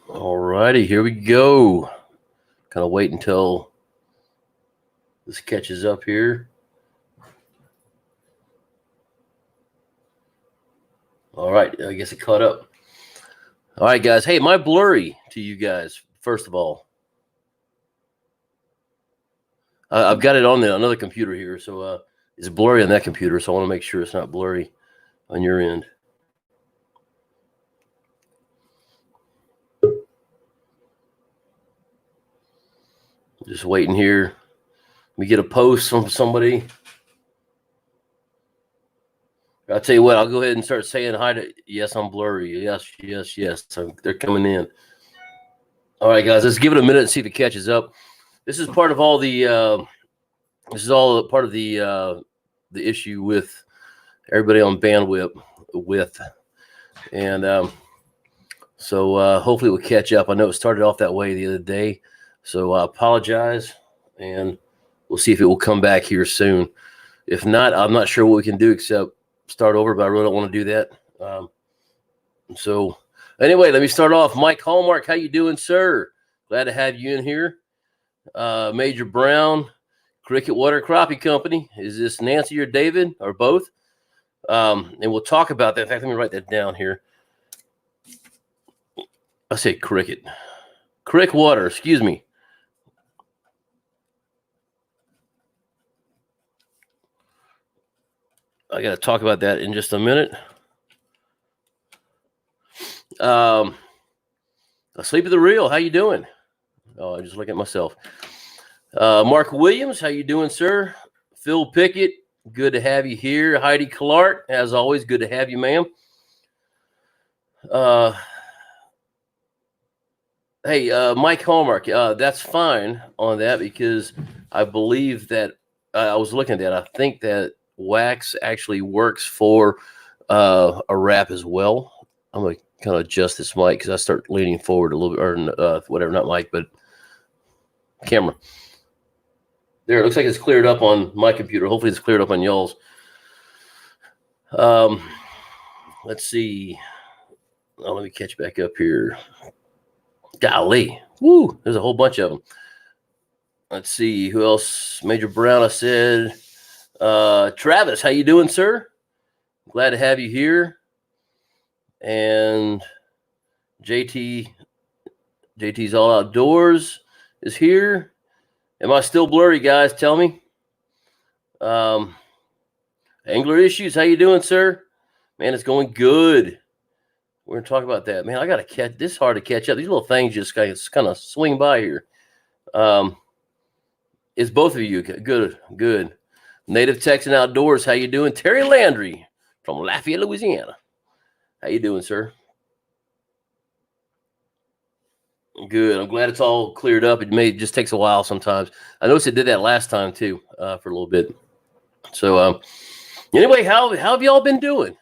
All righty, here we go. Kind of wait until this catches up here. All right, I guess it caught up. All right, guys. Hey, am I blurry to you guys, first of all? I've got it on another computer here, so it's blurry on that computer, so I want to make sure it's not blurry on your end. Just waiting here. We get a post from somebody. I'll tell you what, I'll go ahead and start saying hi to. Yes, I'm blurry. Yes. So they're coming in. All right, guys, let's give it a minute and see if it catches up. This is part of all the. This is all part of the issue with everybody on bandwidth and so hopefully we'll catch up. I know it started off that way the other day, so I apologize, and we'll see if it will come back here soon. If not, I'm not sure what we can do except start over, but I really don't want to do that. So anyway, let me start off. Mike Hallmark, how you doing, sir? Glad to have you in here. Major Brown, Cricket Water Crappie Company. Is this Nancy or David or both? And we'll talk about that. In fact, let me write that down here. I say cricket. Crick Water, excuse me. I got to talk about that in just a minute. Sleep of the Real, how you doing? Oh, I just look at myself. Mark Williams, how you doing, sir? Phil Pickett, good to have you here. Heidi Clark, as always, good to have you, ma'am. Hey, Mike Hallmark, that's fine on that because I believe that I was looking at that. I think that wax actually works for a wrap as well. I'm going to kind of adjust this mic because I start leaning forward a little bit, or whatever, not mic, but camera. There, it looks like it's cleared up on my computer. Hopefully it's cleared up on y'all's. Let's see. Oh, let me catch back up here. Golly. Woo, there's a whole bunch of them. Let's see. Who else? Major Brown, I said. Travis, how you doing, sir? Glad to have you here. And JT's All Outdoors is here. Am I still blurry, guys? Tell me. Angler Issues, how you doing, sir? Man, it's going good. We're going to talk about that. Man, I got to catch this. Hard to catch up. These little things just kind of swing by here. It's both of you. Good. Native Texan Outdoors, how you doing? Terry Landry from Lafayette, Louisiana. How you doing, sir? Good. I'm glad it's all cleared up. It just takes a while sometimes. I noticed it did that last time too, for a little bit. So anyway, how have y'all been doing?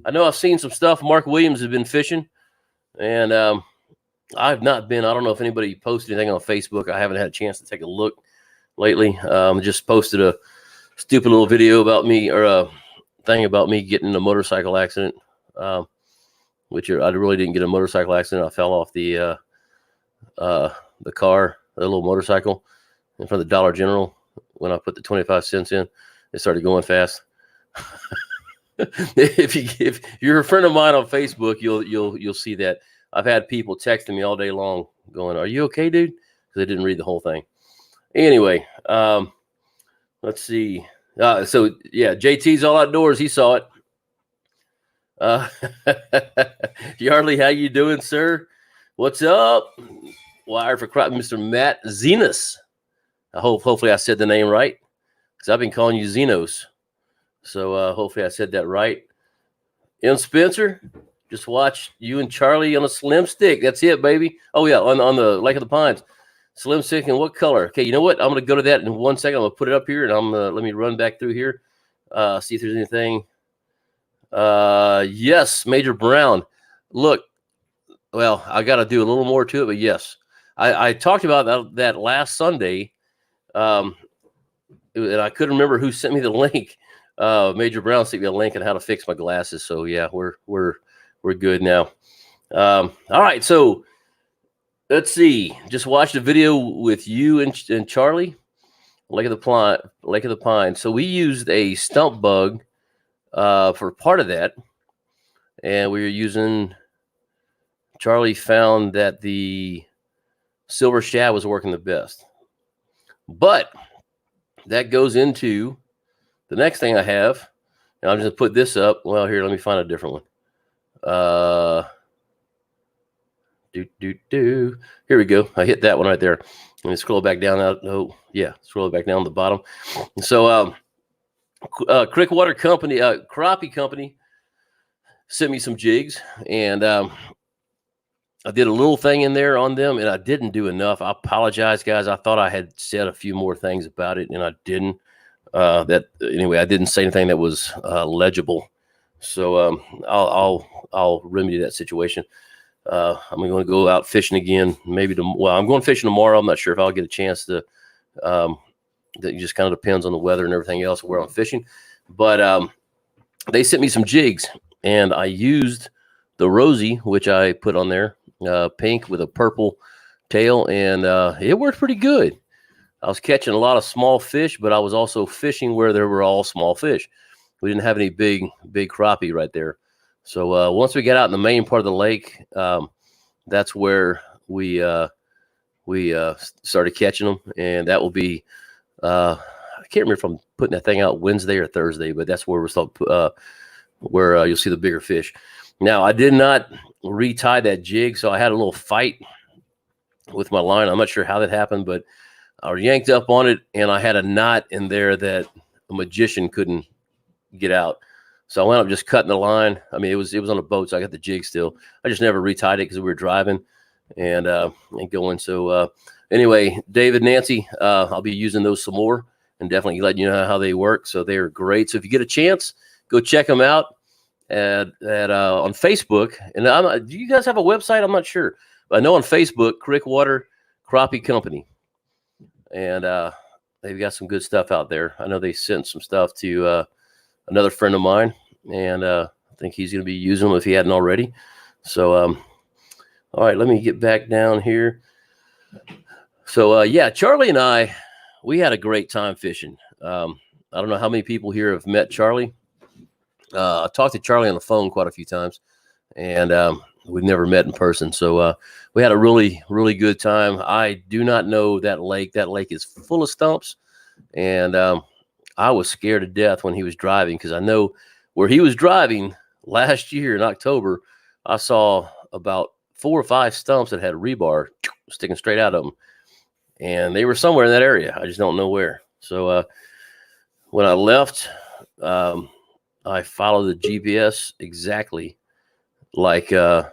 I know I've seen some stuff. Mark Williams has been fishing, and I've not been. I don't know if anybody posted anything on Facebook. I haven't had a chance to take a look lately. Just posted a stupid little video about me, or a thing about me getting in a motorcycle accident, which I really didn't get a motorcycle accident. I fell off the car, the little motorcycle in front of the Dollar General. When I put the 25 cents in, it started going fast. If you're a friend of mine on Facebook, you'll see that. I've had people texting me all day long going, "Are you okay, dude?" Because they didn't read the whole thing. Anyway, let's see. So yeah, JT's All Outdoors. He saw it. Yardley, how you doing, sir? What's up? Wire for crop, Mr. Matt Zenos. Hopefully I said the name right, because I've been calling you Zenos. So hopefully I said that right. M. Spencer, just watch you and Charlie on a slim stick. That's it, baby. Oh yeah, on the Lake of the Pines. Slim stick in what color? Okay, you know what? I'm gonna go to that in 1 second. I'm gonna put it up here, and let me run back through here, see if there's anything. Yes, Major Brown. Look, well, I got to do a little more to it, but yes, I talked about that last Sunday, and I couldn't remember who sent me the link. Major Brown sent me a link on how to fix my glasses. So yeah, we're good now. All right, so Let's see. Just watched a video with you and Charlie, Lake of the Pine. So we used a stump bug for part of that, and we were using. Charlie found that the silver shad was working the best, but that goes into the next thing I have, and I'm just gonna put this up. Well, here, let me find a different one. Here we go. I hit that one right there. Let me scroll back down. Oh, yeah, scroll back down to the bottom. So, Crick Water Company, Crappie Company, sent me some jigs, and I did a little thing in there on them, and I didn't do enough. I apologize, guys. I thought I had said a few more things about it, and I didn't. Anyway, I didn't say anything that was legible. So I'll remedy that situation. I'm going to go out fishing again. I'm going fishing tomorrow. I'm not sure if I'll get a chance to. That just kind of depends on the weather and everything else where I'm fishing. But they sent me some jigs, and I used the Rosie, which I put on there, pink with a purple tail, and it worked pretty good. I was catching a lot of small fish, but I was also fishing where there were all small fish. We didn't have any big crappie right there. So once we got out in the main part of the lake, that's where we started catching them, and that will be. I can't remember if I'm putting that thing out Wednesday or Thursday, but that's where where you'll see the bigger fish. Now, I did not retie that jig, so I had a little fight with my line. I'm not sure how that happened, but I was yanked up on it, and I had a knot in there that a magician couldn't get out. So I wound up just cutting the line. I mean, it was on a boat, so I got the jig still. I just never retied it because we were driving and going. So anyway, David, Nancy, I'll be using those some more and definitely letting you know how they work. So they're great. So if you get a chance, go check them out at on Facebook. And do you guys have a website? I'm not sure, but I know on Facebook, Crick Water Crappie Company, and they've got some good stuff out there. I know they sent some stuff to another friend of mine, and I think he's going to be using them if he hadn't already. So, all right, let me get back down here. So, yeah, Charlie and I, we had a great time fishing. I don't know how many people here have met Charlie. I talked to Charlie on the phone quite a few times, and we've never met in person. So we had a really, really good time. I do not know that lake. That lake is full of stumps, and I was scared to death when he was driving because I know where he was driving last year in October, I saw about 4 or 5 stumps that had rebar sticking straight out of them, and they were somewhere in that area. I just don't know where. So when I left, I followed the GPS exactly like I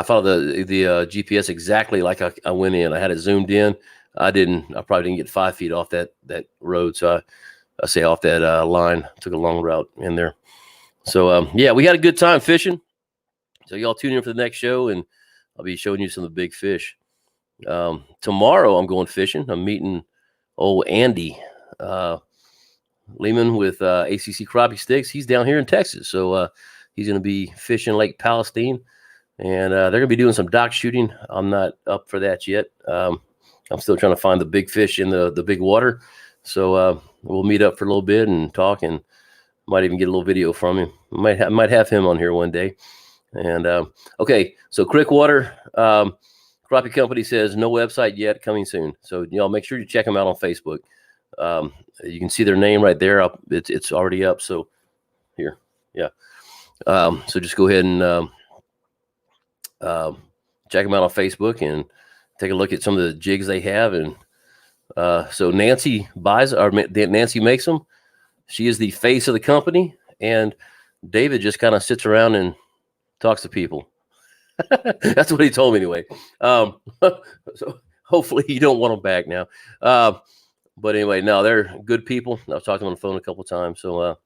followed the GPS exactly like I went in. I had it zoomed in. I probably didn't get 5 feet off that road. So I say off that line, took a long route in there. So yeah, we had a good time fishing. So y'all tune in for the next show, and I'll be showing you some of the big fish. Tomorrow I'm going fishing. I'm meeting old Andy Lehman with ACC Crappie Sticks. He's down here in Texas. So he's going to be fishing Lake Palestine, and they're going to be doing some dock shooting. I'm not up for that yet. I'm still trying to find the big fish in the big water. So we'll meet up for a little bit and talk, and might even get a little video from him. Might have him on here one day. And okay, so Crick Water Crappie Company says no website yet, coming soon. So y'all make sure you check them out on Facebook. You can see their name right there. It's already up. So here, yeah. So just go ahead and check them out on Facebook and take a look at some of the jigs they have. And so Nancy Nancy makes them. She is the face of the company, and David just kind of sits around and talks to people. That's what he told me anyway. So hopefully you don't want them back now. But anyway, no, they're good people. I've talked to them on the phone a couple times. So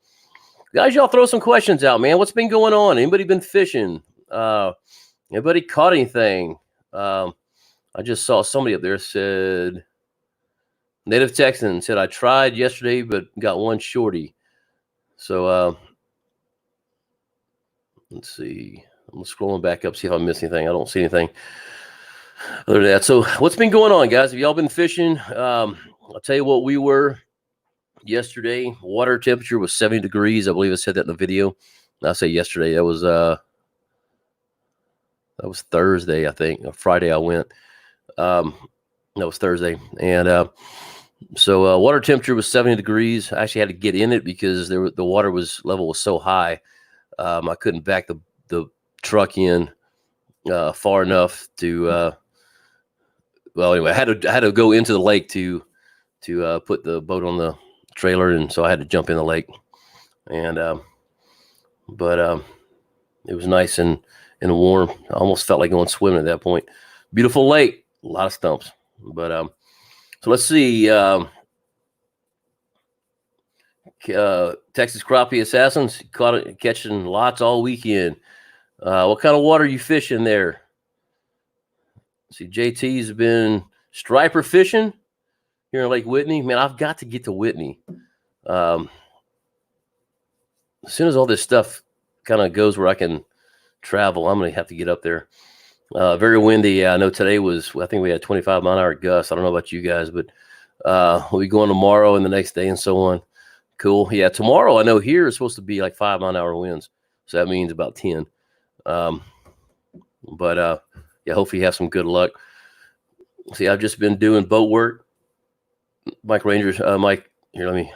guys, y'all throw some questions out, man. What's been going on? Anybody been fishing? Anybody caught anything? I just saw somebody up there said, Native Texan said, I tried yesterday, but got one shorty. So let's see. I'm scrolling back up, see if I missed anything. I don't see anything other than that. So what's been going on, guys? Have y'all been fishing? I'll tell you what we were yesterday. Water temperature was 70 degrees. I believe I said that in the video. I say yesterday. That was Thursday, I think. Friday I went. That was Thursday. And so water temperature was 70 degrees. I actually had to get in it because the water level was so high. I couldn't back the truck in far enough to well, anyway, I had to go into the lake to put the boat on the trailer, and so I had to jump in the lake. And but it was nice and warm. I almost felt like going swimming at that point. Beautiful lake, a lot of stumps. But so let's see. Texas Crappie Assassins catching lots all weekend. What kind of water are you fishing there? See, JT's been striper fishing here in Lake Whitney. Man, I've got to get to Whitney. As soon as all this stuff kind of goes where I can travel, I'm going to have to get up there. Very windy. Yeah, I know today I think we had 25 mile an hour gusts. I don't know about you guys, but we'll be going tomorrow and the next day and so on. Cool. Yeah, tomorrow I know here is supposed to be like 5 mile an hour winds. So that means about 10. But yeah, hopefully you have some good luck. See, I've just been doing boat work. Mike, here, let me.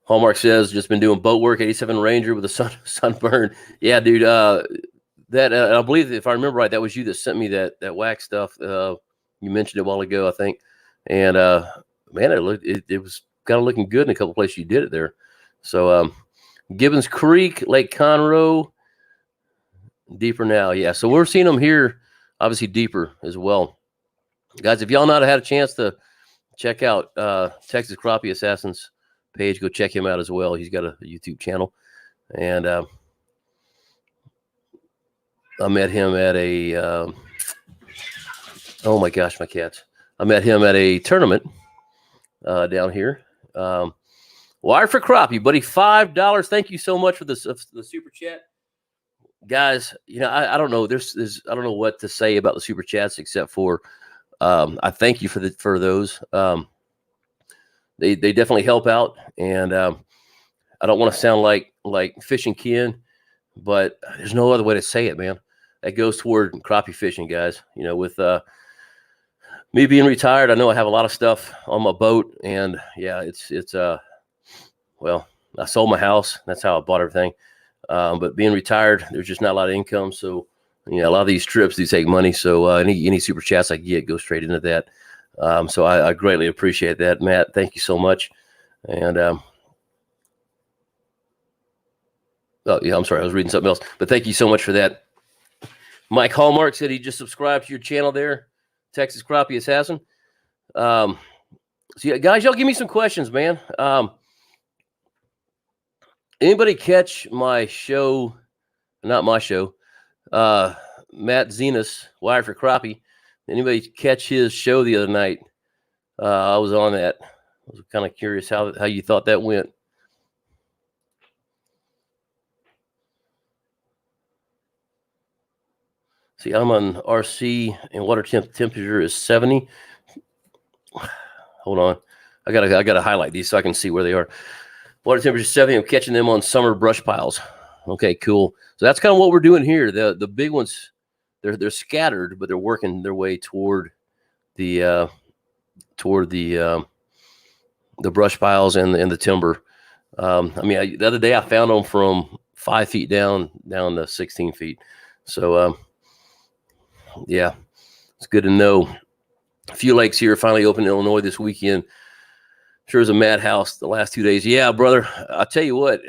Hallmark says, just been doing boat work, 87 Ranger with a sunburn. Yeah, dude. That I believe, if I remember right, that was you that sent me that wax stuff. You mentioned it a while ago, I think. And man, it was kind of looking good in a couple places you did it there. So Gibbons Creek, Lake Conroe, deeper now. Yeah, so we're seeing them here, obviously deeper as well. Guys, if y'all not had a chance to check out Texas Crappie Assassins page, go check him out as well. He's got a YouTube channel. And I met him at a oh my gosh, my cats. I met him at a tournament down here. Wire for Crappie, buddy, $5. Thank you so much for the super chat. Guys, you know, I don't know. There's I don't know what to say about the super chats except for I thank you for those. They definitely help out, and I don't want to sound like fishing Ken, but there's no other way to say it, man. That goes toward crappie fishing, guys. You know, with me being retired, I know I have a lot of stuff on my boat, and yeah, it's well, I sold my house. That's how I bought everything. But being retired, there's just not a lot of income. So, you know, a lot of these trips do take money. So any super chats I get go straight into that. So I greatly appreciate that, Matt. Thank you so much. And oh yeah, I'm sorry, I was reading something else. But thank you so much for that. Mike Hallmark said he just subscribed to your channel there, Texas Crappie Assassin. So yeah, guys, y'all give me some questions, man. Anybody catch my show? Not my show. Matt Zenas, Wire for Crappie. Anybody catch his show the other night? I was on that. I was kind of curious how you thought that went. See, I'm on RC and water temperature is 70. Hold on. I gotta highlight these so I can see where they are. Water temperature is 70. I'm catching them on summer brush piles. Okay, cool. So that's kind of what we're doing here. The big ones, they're scattered, but they're working their way toward the brush piles and the timber. I mean, the other day I found them from 5 feet down to 16 feet. So yeah, it's good to know. A few lakes here finally opened in Illinois this weekend. Sure is a madhouse the last 2 days. Yeah, brother, I'll tell you what.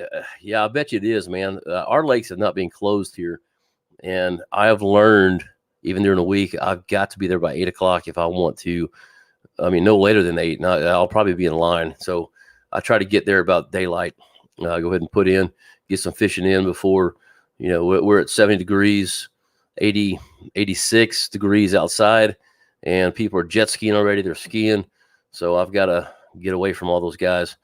Yeah, I bet you it is, man. Our lakes have not been closed here. And I have learned, even during the week, I've got to be there by 8 o'clock if I want to. I mean, no later than 8. Now, I'll probably be in line. So I try to get there about daylight. Go ahead and get some fishing in before, you know, we're at 70 degrees, 86 degrees outside. And people are jet skiing already. They're skiing. So I've got to get away from all those guys.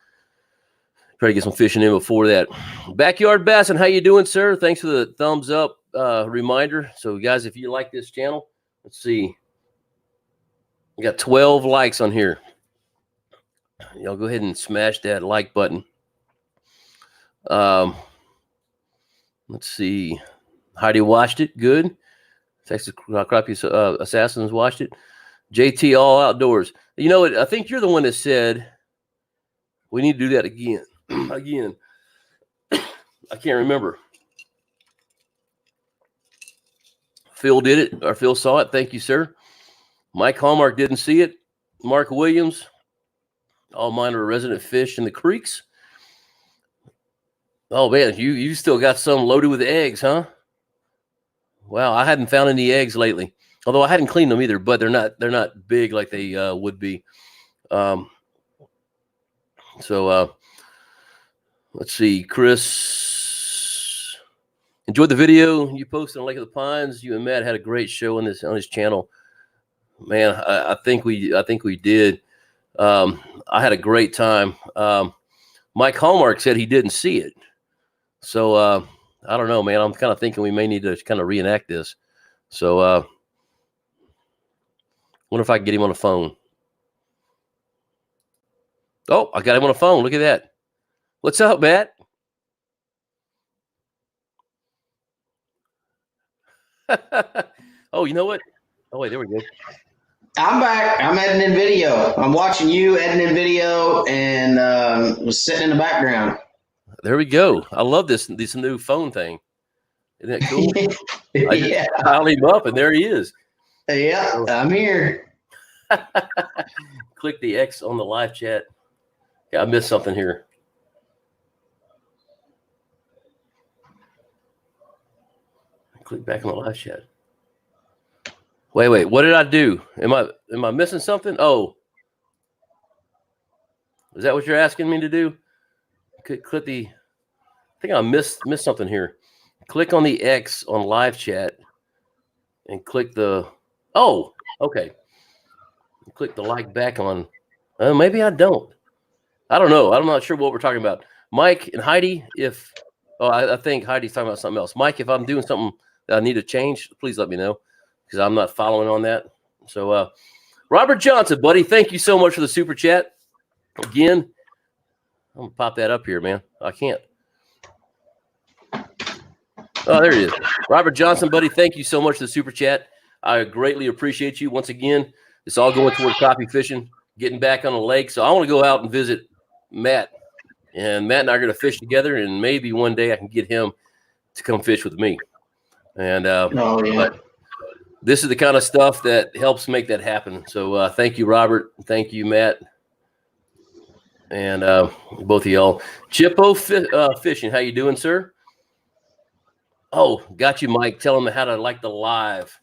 Try to get some fishing in before that. Backyard Bassin', how you doing, sir? Thanks for the thumbs up. reminder. So, guys, if you like this channel, let's see. We got 12 likes on here. Y'all go ahead and smash that like button. Let's see. Heidi watched it. Good. Texas Crappie Assassins watched it. JT All Outdoors. You know what? I think you're the one that said we need to do that again. Again. I can't remember. Phil did it, or Phil saw it. Thank you, sir. Mike Hallmark didn't see it. Mark Williams. All mine are resident fish in the creeks. Oh man, you still got some loaded with eggs, huh? Wow, I hadn't found any eggs lately. Although I hadn't cleaned them either, but they're not big like they would be. So let's see, Chris. Enjoyed the video you posted on Lake of the Pines. You and Matt had a great show on his channel. Man, I think we did. I had a great time. Mike Hallmark said he didn't see it. So I don't know, man. I'm kind of thinking we may need to kind of reenact this. So wonder if I can get him on the phone. Oh, I got him on the phone. Look at that. What's up, Matt? Oh, you know what? Oh, wait, there we go. I'm back. I'm editing video. I'm watching you editing video and was sitting in the background. There we go. I love this new phone thing. Isn't that cool? I just dialed him up, and there he is. Yeah, I'm here. Click the X on the live chat. Yeah, I missed something here. Click back on the live chat. Wait. What did I do? Am I missing something? Oh, is that what you're asking me to do? Click the. I think I missed something here. Click on the X on live chat, and click the. Oh, okay. Click the like back on. Maybe I don't. I don't know. I'm not sure what we're talking about. Mike and Heidi, I think Heidi's talking about something else. Mike, if I'm doing something that I need to change, please let me know because I'm not following on that. So, Robert Johnson, buddy, thank you so much for the super chat. Again, I'm going to pop that up here, man. I can't. Oh, there he is. Robert Johnson, buddy, thank you so much for the super chat. I greatly appreciate you. Once again, it's all going toward crappie fishing, getting back on the lake. So I want to go out and visit Matt. And Matt and I are going to fish together, and maybe one day I can get him to come fish with me. And but this is the kind of stuff that helps make that happen. So thank you, Robert. Thank you, Matt. And both of y'all. Chippo Fishing, how you doing, sir? Oh, got you, Mike. Tell them how to like the live.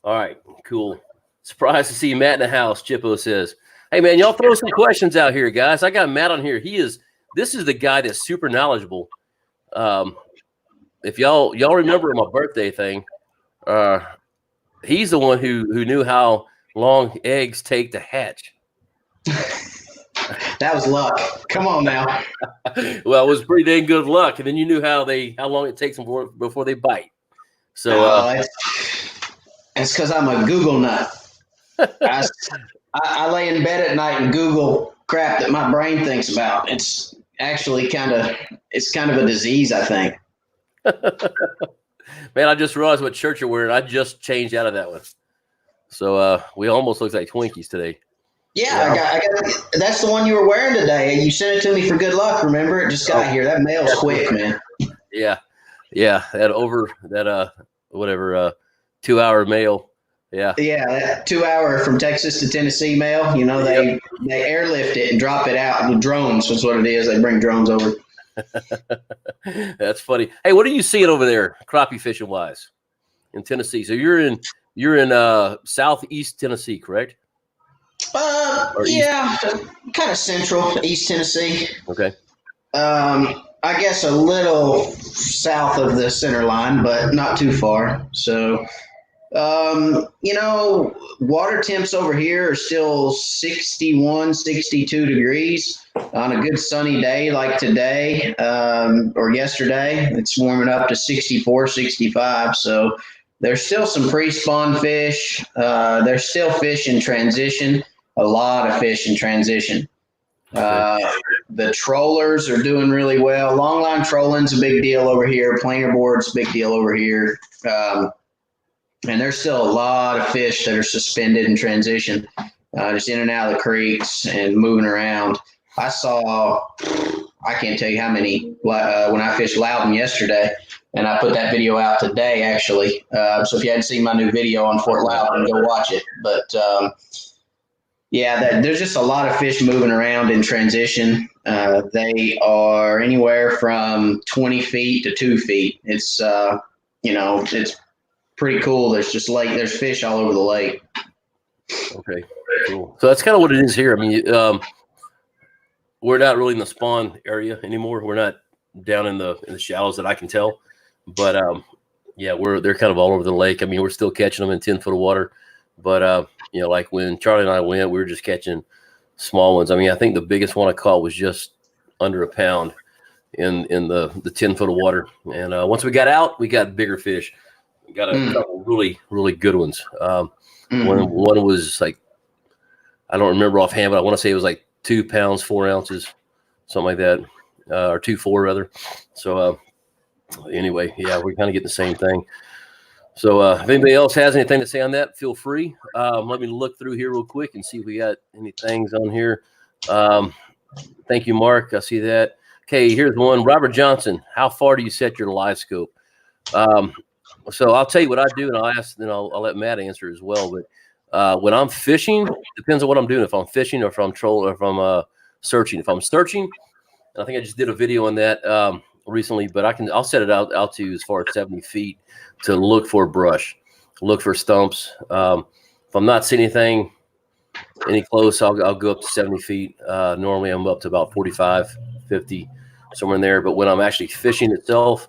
All right, cool. Surprised to see Matt in the house, Chippo says. Hey, man, y'all throw some questions out here, guys. I got Matt on here. This is the guy that's super knowledgeable. If y'all remember my birthday thing, he's the one who knew how long eggs take to hatch. That was luck. Come on now. Well, it was pretty dang good luck, and then you knew how long it takes them before they bite. So it's because I'm a Google nut. I lay in bed at night and Google crap that my brain thinks about. It's actually kind of a disease, I think. Man, I just realized what shirt you're wearing. I just changed out of that one. So we almost look like Twinkies today. Yeah, I got that's the one you were wearing today. You sent it to me for good luck. Remember, it just got here. That mail's quick, man. Yeah. That 2-hour mail. Yeah, that 2-hour from Texas to Tennessee mail. You know, they airlift it and drop it out with drones. That's what it is. They bring drones over. That's funny. Hey, what are you seeing over there, crappie fishing wise, in Tennessee? So you're in southeast Tennessee, correct? Yeah, kind of central East Tennessee. Okay. I guess a little south of the center line, but not too far. So, water temps over here are still 61, 62 degrees. On a good sunny day like today or yesterday, it's warming up to 64, 65. So there's still some pre-spawn fish. There's still fish in transition, a lot of fish in transition. Okay. The trollers are doing really well. Longline trolling's a big deal over here. Planer board's a big deal over here. And there's still a lot of fish that are suspended in transition, just in and out of the creeks and moving around. I can't tell you how many when I fished Loudon yesterday, and I put that video out today, actually. So if you hadn't seen my new video on Fort Loudon, go watch it. But there's just a lot of fish moving around in transition. They are anywhere from 20 feet to 2 feet. It's, it's pretty cool. There's fish all over the lake. Okay, cool. So that's kind of what it is here. I mean, we're not really in the spawn area anymore. We're not down in the shallows that I can tell, but they're kind of all over the lake. I mean, we're still catching them in 10 foot of water, but like when Charlie and I went, we were just catching small ones. I mean, I think the biggest one I caught was just under a pound in the 10 foot of water. And once we got out, we got bigger fish. We got a couple really, really good ones. One was like, I don't remember offhand, but I want to say it was like 2 pounds, 4 ounces, something like that, or 2.4 rather. So anyway, we're kind of getting the same thing. So if anybody else has anything to say on that, feel free. Let me look through here real quick and see if we got any things on here. Thank you, Mark. I see that. Okay, here's one. Robert Johnson, how far do you set your live scope? So I'll tell you what I do, and I'll let Matt answer as well. But when I'm fishing, depends on what I'm doing. If I'm fishing or if I'm trolling or if I'm searching. If I'm searching, and I think I just did a video on that recently, but I'll set it out to as far as 70 feet to look for brush, look for stumps. If I'm not seeing anything any close, I'll go up to 70 feet. Normally I'm up to about 45, 50, somewhere in there. But when I'm actually fishing itself,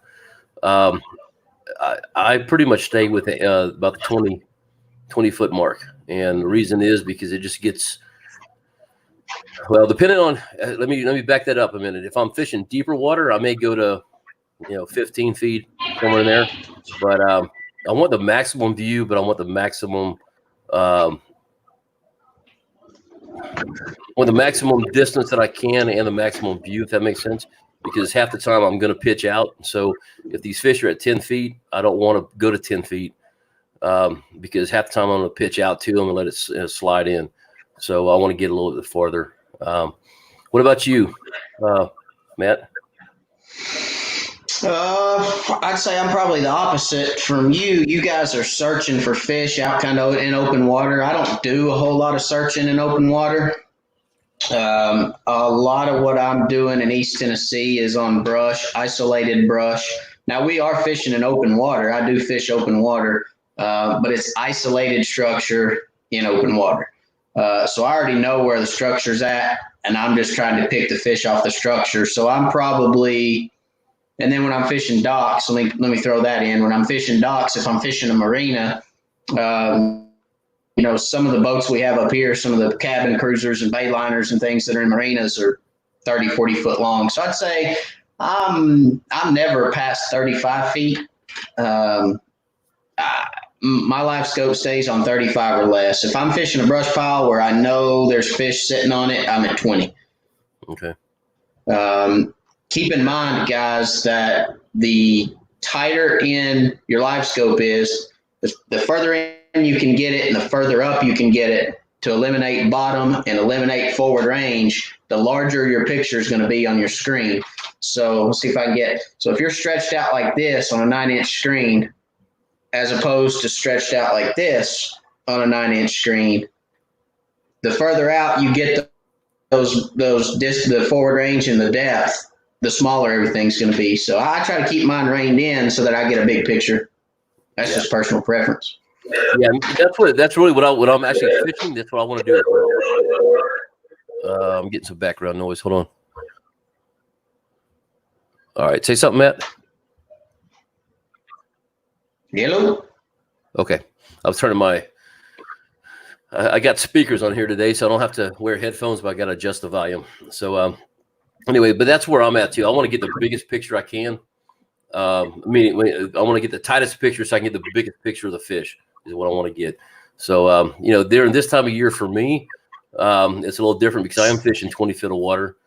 I pretty much stay with about the 20 foot mark. And the reason is because it just gets, well, depending on, let me back that up a minute. If I'm fishing deeper water, I may go to, 15 feet, somewhere in there. But I want the maximum view, but I want the maximum, distance that I can and the maximum view, if that makes sense. Because half the time I'm going to pitch out. So if these fish are at 10 feet, I don't want to go to 10 feet because half the time I'm going to pitch out to them and let it slide in. So I want to get a little bit farther. What about you, Matt? I'd say I'm probably the opposite from you. You guys are searching for fish out kind of in open water. I don't do a whole lot of searching in open water. A lot of what I'm doing in East Tennessee is on brush, isolated brush. Now we are fishing in open water. I do fish open water, but it's isolated structure in open water. So I already know where the structure's at, and I'm just trying to pick the fish off the structure. So I'm probably, and then when I'm fishing docks, let me throw that in. When I'm fishing docks, if I'm fishing a marina, some of the boats we have up here, some of the cabin cruisers and bayliners and things that are in marinas are 30, 40 foot long. So I'd say I'm never past 35 feet. My live scope stays on 35 or less. If I'm fishing a brush pile where I know there's fish sitting on it, I'm at 20. Okay. Keep in mind, guys, that the tighter in your live scope is, the further in you can get it and the further up you can get it to eliminate bottom and eliminate forward range, the larger your picture is going to be on your screen. So let's see if I can so if you're stretched out like this on a 9-inch screen, as opposed to stretched out like this on a 9-inch screen, the further out you get the forward range and the depth, the smaller everything's going to be. So I try to keep mine reined in so that I get a big picture. That's just personal preference. Yeah, that's really what I'm actually fishing. That's what I want to do. I'm getting some background noise. Hold on. All right, say something, Matt. Hello. Okay, I was turning my I got speakers on here today, so I don't have to wear headphones, but I got to adjust the volume. So anyway, but that's where I'm at too. I want to get the biggest picture I can. I want to get the tightest picture so I can get the biggest picture of the fish is what I want to get. So, during this time of year for me, it's a little different because I am fishing 20 feet of water.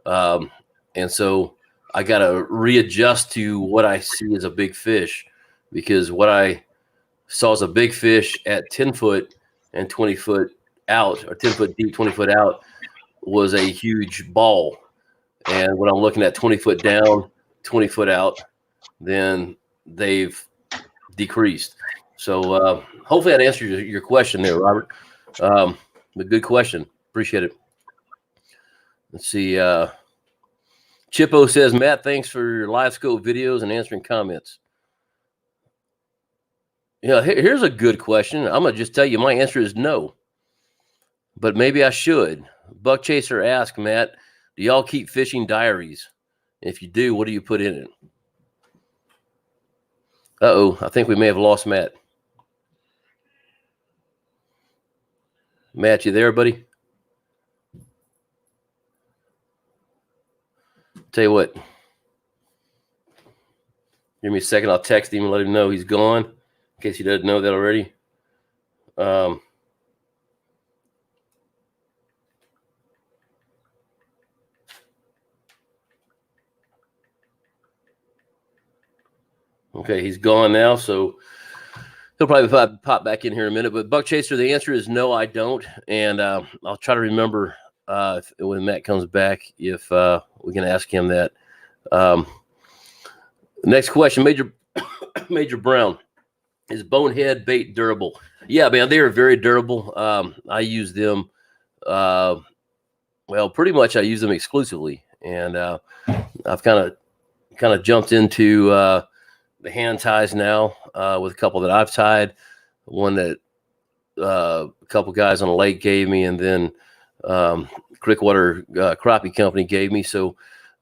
And so I got to readjust to what I see as a big fish, because what I saw as a big fish at 10 foot and 20 foot out, or 10 foot deep, 20 foot out, was a huge ball. And when I'm looking at 20 foot down, 20 foot out, then they've decreased. So hopefully that answers your question there, Robert. A good question. Appreciate it. Let's see. Chippo says, Matt, thanks for your live scope videos and answering comments. Here's a good question. I'm going to just tell you my answer is no, but maybe I should. Buck Chaser asked, Matt, do y'all keep fishing diaries? If you do, what do you put in it? Uh-oh, I think we may have lost Matt. Matt, you there, buddy? Tell you what. Give me a second. I'll text him and let him know he's gone, in case he doesn't know that already. Okay, he's gone now, so he'll probably pop back in here in a minute. But Buck Chaser, the answer is no, I don't. And I'll try to remember when Matt comes back if we can ask him that. Next question, Major Brown. Is Bonehead bait durable? Yeah, man, they are very durable. I use them. Pretty much I use them exclusively. And I've kind of jumped into the hand ties now with a couple that I've tied, one that a couple guys on the lake gave me, and then Crickwater Crappie Company gave me. So,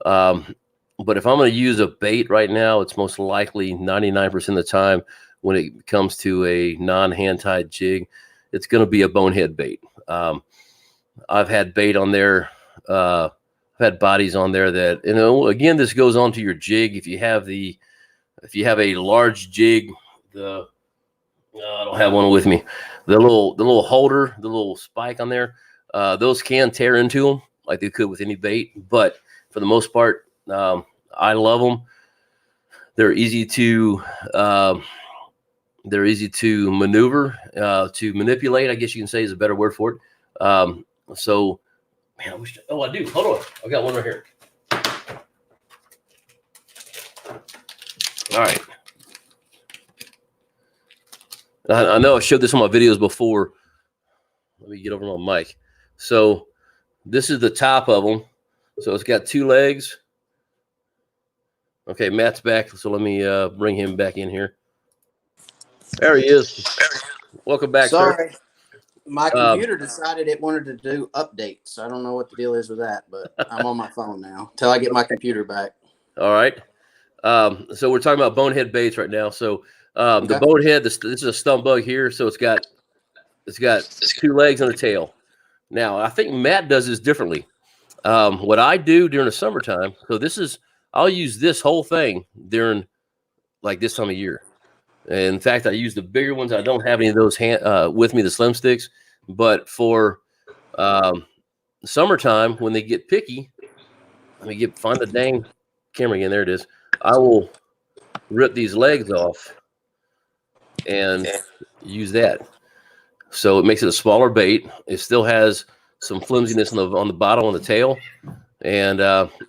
but if I'm going to use a bait right now, it's most likely 99% of the time when it comes to a non-hand tied jig, it's going to be a Bonehead bait. I've had bait on there. I've had bodies on there that, again, this goes on to your jig. If you have a large jig, I don't have one with me. The little holder, the little spike on there, those can tear into them like they could with any bait. But for the most part, I love them. They're easy to maneuver, to manipulate, I guess you can say is a better word for it. So, man, I do. Hold on, I got one right here. All right. I know I showed this on my videos before. Let me get over my mic. So this is the top of them. So it's got two legs. Okay, Matt's back. So let me bring him back in here. There he is. Welcome back, Sorry. sir. My computer decided it wanted to do updates. I don't know what the deal is with that, but I'm on my phone now until I get my computer back. All right. So we're talking about Bonehead baits right now. So the Bonehead, this is a stump bug here. So it's got two legs and a tail. Now, I think Matt does this differently. What I do during the summertime, I'll use this whole thing during like this time of year. And in fact, I use the bigger ones. I don't have any of those with me, the slim sticks. But for summertime, when they get picky, let me find the dang camera again. There it is. I will rip these legs off and use that. So it makes it a smaller bait. It still has some flimsiness on the bottom, on the tail, and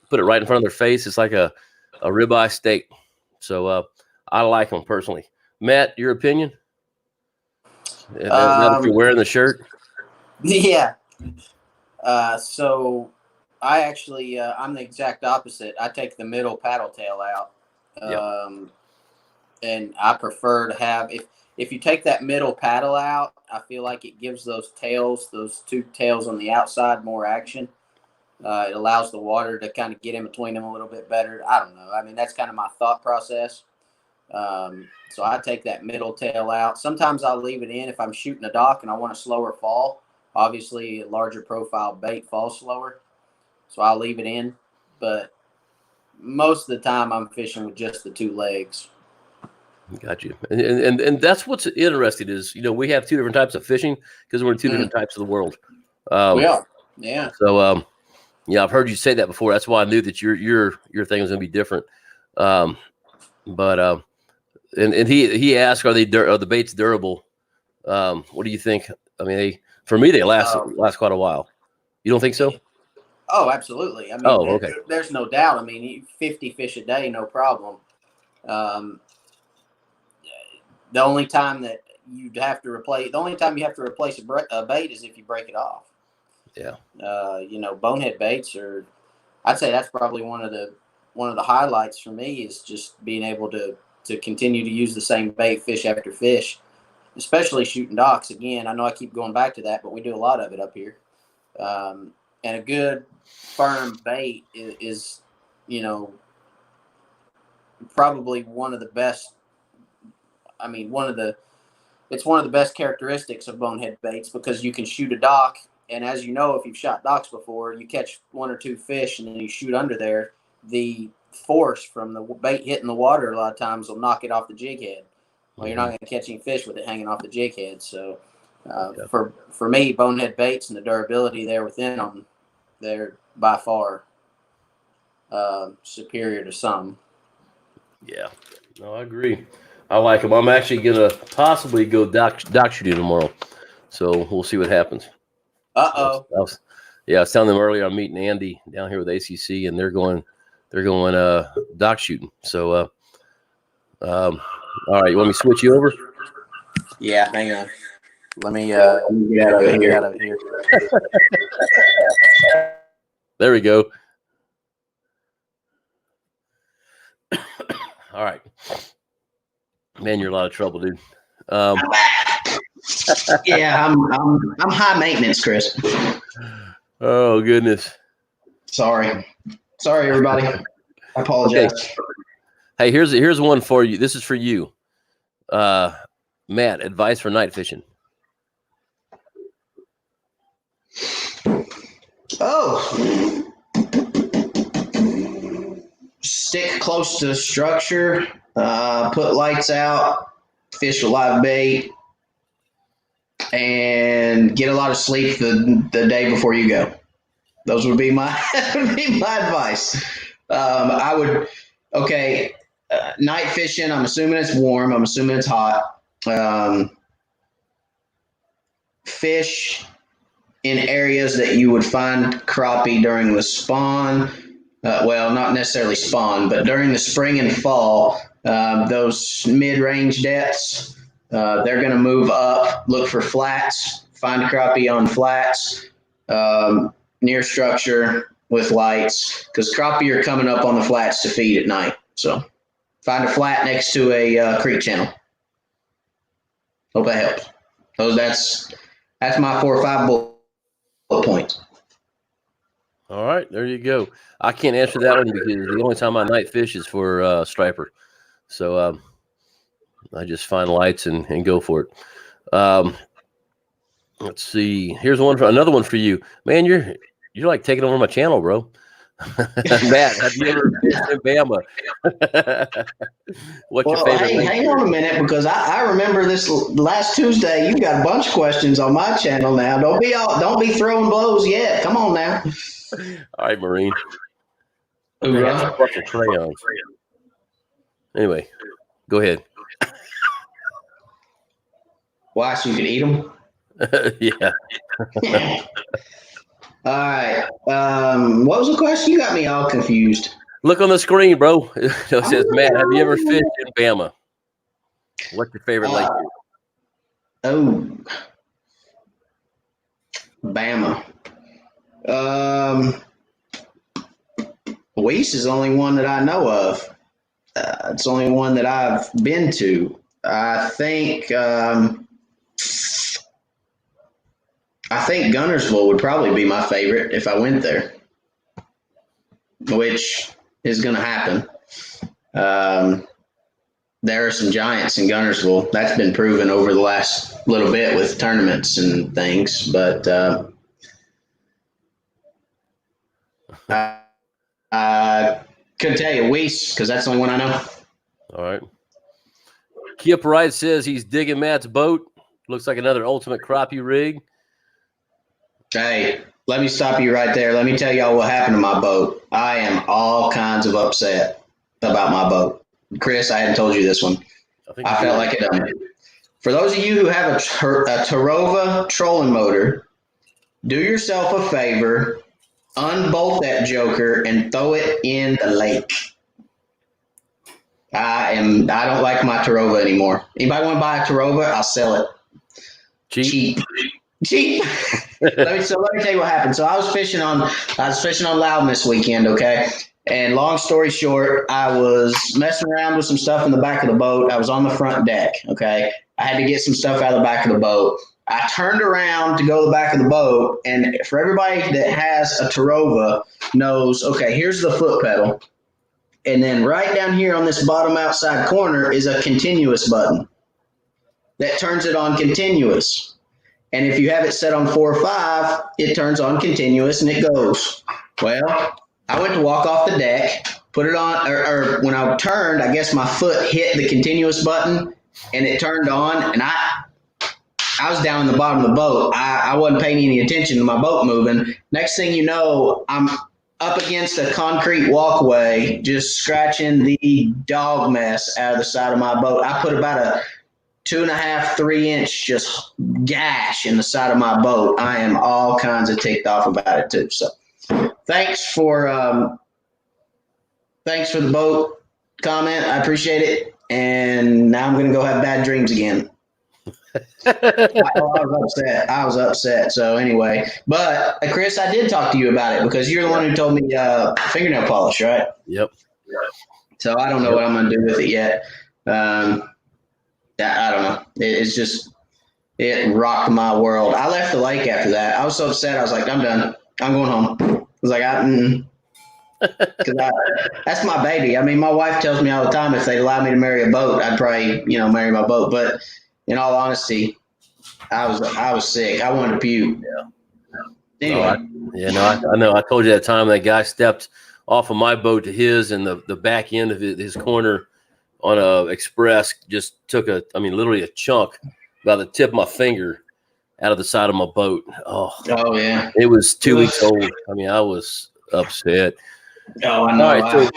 put it right in front of their face. It's like a ribeye steak. So I like them personally. Matt, your opinion? Now that you're wearing the shirt? Yeah. So I actually, I'm the exact opposite. I take the middle paddle tail out. Yep. And I prefer to have, if you take that middle paddle out, I feel like it gives those two tails on the outside more action. It allows the water to kind of get in between them a little bit better. I don't know. I mean, that's kind of my thought process. So I take that middle tail out. Sometimes I'll leave it in if I'm shooting a dock and I want a slower fall. Obviously, a larger profile bait falls slower, so I'll leave it in. But most of the time, I'm fishing with just the 2 legs. Got you. And that's what's interesting is, we have 2 different types of fishing because we're in 2 different types of the world. Yeah. So, I've heard you say that before. That's why I knew that your thing was going to be different. But and he asked, are the baits durable? What do you think? I mean, for me, they last quite a while. You don't think so? Oh, absolutely. I mean, okay. There's no doubt. I mean, 50 fish a day, no problem. The only time that you have to replace a bait is if you break it off. Yeah. Bonehead baits are. I'd say that's probably one of the highlights for me is just being able to continue to use the same bait fish after fish, especially shooting docks. Again, I know I keep going back to that, but we do a lot of it up here. And a good firm bait is probably one of the best. I mean, it's one of the best characteristics of bonehead baits because you can shoot a dock. And as you know, if you've shot docks before, you catch 1 or 2 fish and then you shoot under there. The force from the bait hitting the water a lot of times will knock it off the jig head. Well, you're not going to catch any fish with it hanging off the jig head. So for me, bonehead baits and the durability there within them, they're by far superior to some. Yeah, no, I agree. I like them. I'm actually going to possibly go dock shooting tomorrow. So we'll see what happens. I was telling them earlier I'm meeting Andy down here with ACC, and they're going dock shooting. So, all right, you want me to switch you over? Yeah, hang on. Let me get out of here. There we go. All right, man, you're in a lot of trouble, dude. Yeah, I'm high maintenance, Chris. Oh goodness. Sorry, everybody. I apologize. Okay. Hey, here's one for you. This is for you, Matt. Advice for night fishing. Oh, stick close to the structure. Put lights out. Fish with live bait. And get a lot of sleep the day before you go. Those would be my advice. Night fishing. I'm assuming it's warm. I'm assuming it's hot. Fish in areas that you would find crappie during the spawn. Not necessarily spawn, but during the spring and fall. Those mid-range depths. They're going to move up, look for flats, find crappie on flats, near structure with lights, because crappie are coming up on the flats to feed at night. So find a flat next to a creek channel. Hope that helps. So that's my 4 or 5 bullet points. All right, there you go. I can't answer that one because the only time I night fish is for striper. So I just find lights and go for it. Let's see. Here's another one for you, man. You're like taking over my channel, bro. Matt, have you ever fished in Bama? What's your favorite? Hang on a minute, because I remember this last Tuesday. You got a bunch of questions on my channel now. Don't be throwing blows yet. Come on now. All right, Marine. Fucking crayons. Anyway, go ahead. Why? So you can eat them? Yeah. All right. What was the question? You got me all confused. Look on the screen, bro. It says, Matt, have you ever fished in Bama? What's your favorite lake? Bama. Weiss is the only one that I know of. It's the only one that I've been to. I think Gunnersville would probably be my favorite if I went there, which is going to happen. there are some giants in Gunnersville. That's been proven over the last little bit with tournaments and things. But I couldn't tell you Weiss because that's the only one I know. All right. Kip Wright says he's digging Matt's boat. Looks like another ultimate crappie rig. Hey, let me stop you right there. Let me tell y'all what happened to my boat. I am all kinds of upset about my boat. Chris, I hadn't told you this one. I felt like a dummy. For those of you who have a Tarova trolling motor, do yourself a favor, unbolt that joker and throw it in the lake. I don't like my Tarova anymore. Anybody want to buy a Tarova? I'll sell it. Cheap. Let me tell you what happened. So I was fishing on Loudon this weekend, okay? And long story short, I was messing around with some stuff in the back of the boat. I was on the front deck, okay? I had to get some stuff out of the back of the boat. I turned around to go to the back of the boat, and for everybody that has a Tarova knows, okay, here's the foot pedal. And then right down here on this bottom outside corner is a continuous button that turns it on continuous. And if you have it set on 4 or 5, it turns on continuous and it goes. Well, I went to walk off the deck, put it on, or when I turned, I guess my foot hit the continuous button and it turned on. And I was down in the bottom of the boat. I wasn't paying any attention to my boat moving. Next thing you know, I'm up against a concrete walkway, just scratching the dog mess out of the side of my boat. I put about a 2.5, 3 inch just gash in the side of my boat. I am all kinds of ticked off about it too. So thanks for the boat comment. I appreciate it. And now I'm going to go have bad dreams again. I was upset. So anyway, but Chris, I did talk to you about it because you're the one who told me fingernail polish, right? Yep. So I don't know what I'm going to do with it yet. I don't know. It's just, it rocked my world. I left the lake after that. I was so upset. I was like, I'm done. I'm going home. I was like, that's my baby. I mean, my wife tells me all the time if they'd allow me to marry a boat, I'd probably, marry my boat. But in all honesty, I was sick. I wanted to puke. Yeah. Anyway. I know. I told you that time that guy stepped off of my boat to his, and the back end of his corner on a express just took literally a chunk about the tip of my finger out of the side of my boat. Oh yeah. It was 2 weeks old. I mean, I was upset. Oh, I know. All right,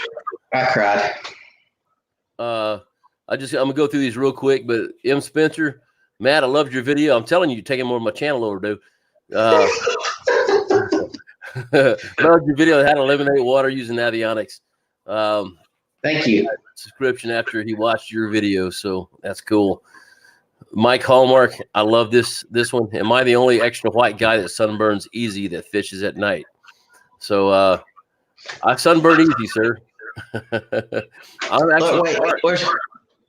I cried. I'm gonna go through these real quick, but M. Spencer, Matt, I loved your video. I'm telling you, you're taking more of my channel over, dude. Loved your video on how to eliminate water using avionics. Thank you. Subscription after he watched your video, so that's cool. Mike Hallmark, I love this one. Am I the only extra white guy that sunburns easy that fishes at night? So I sunburn easy, sir. I'm actually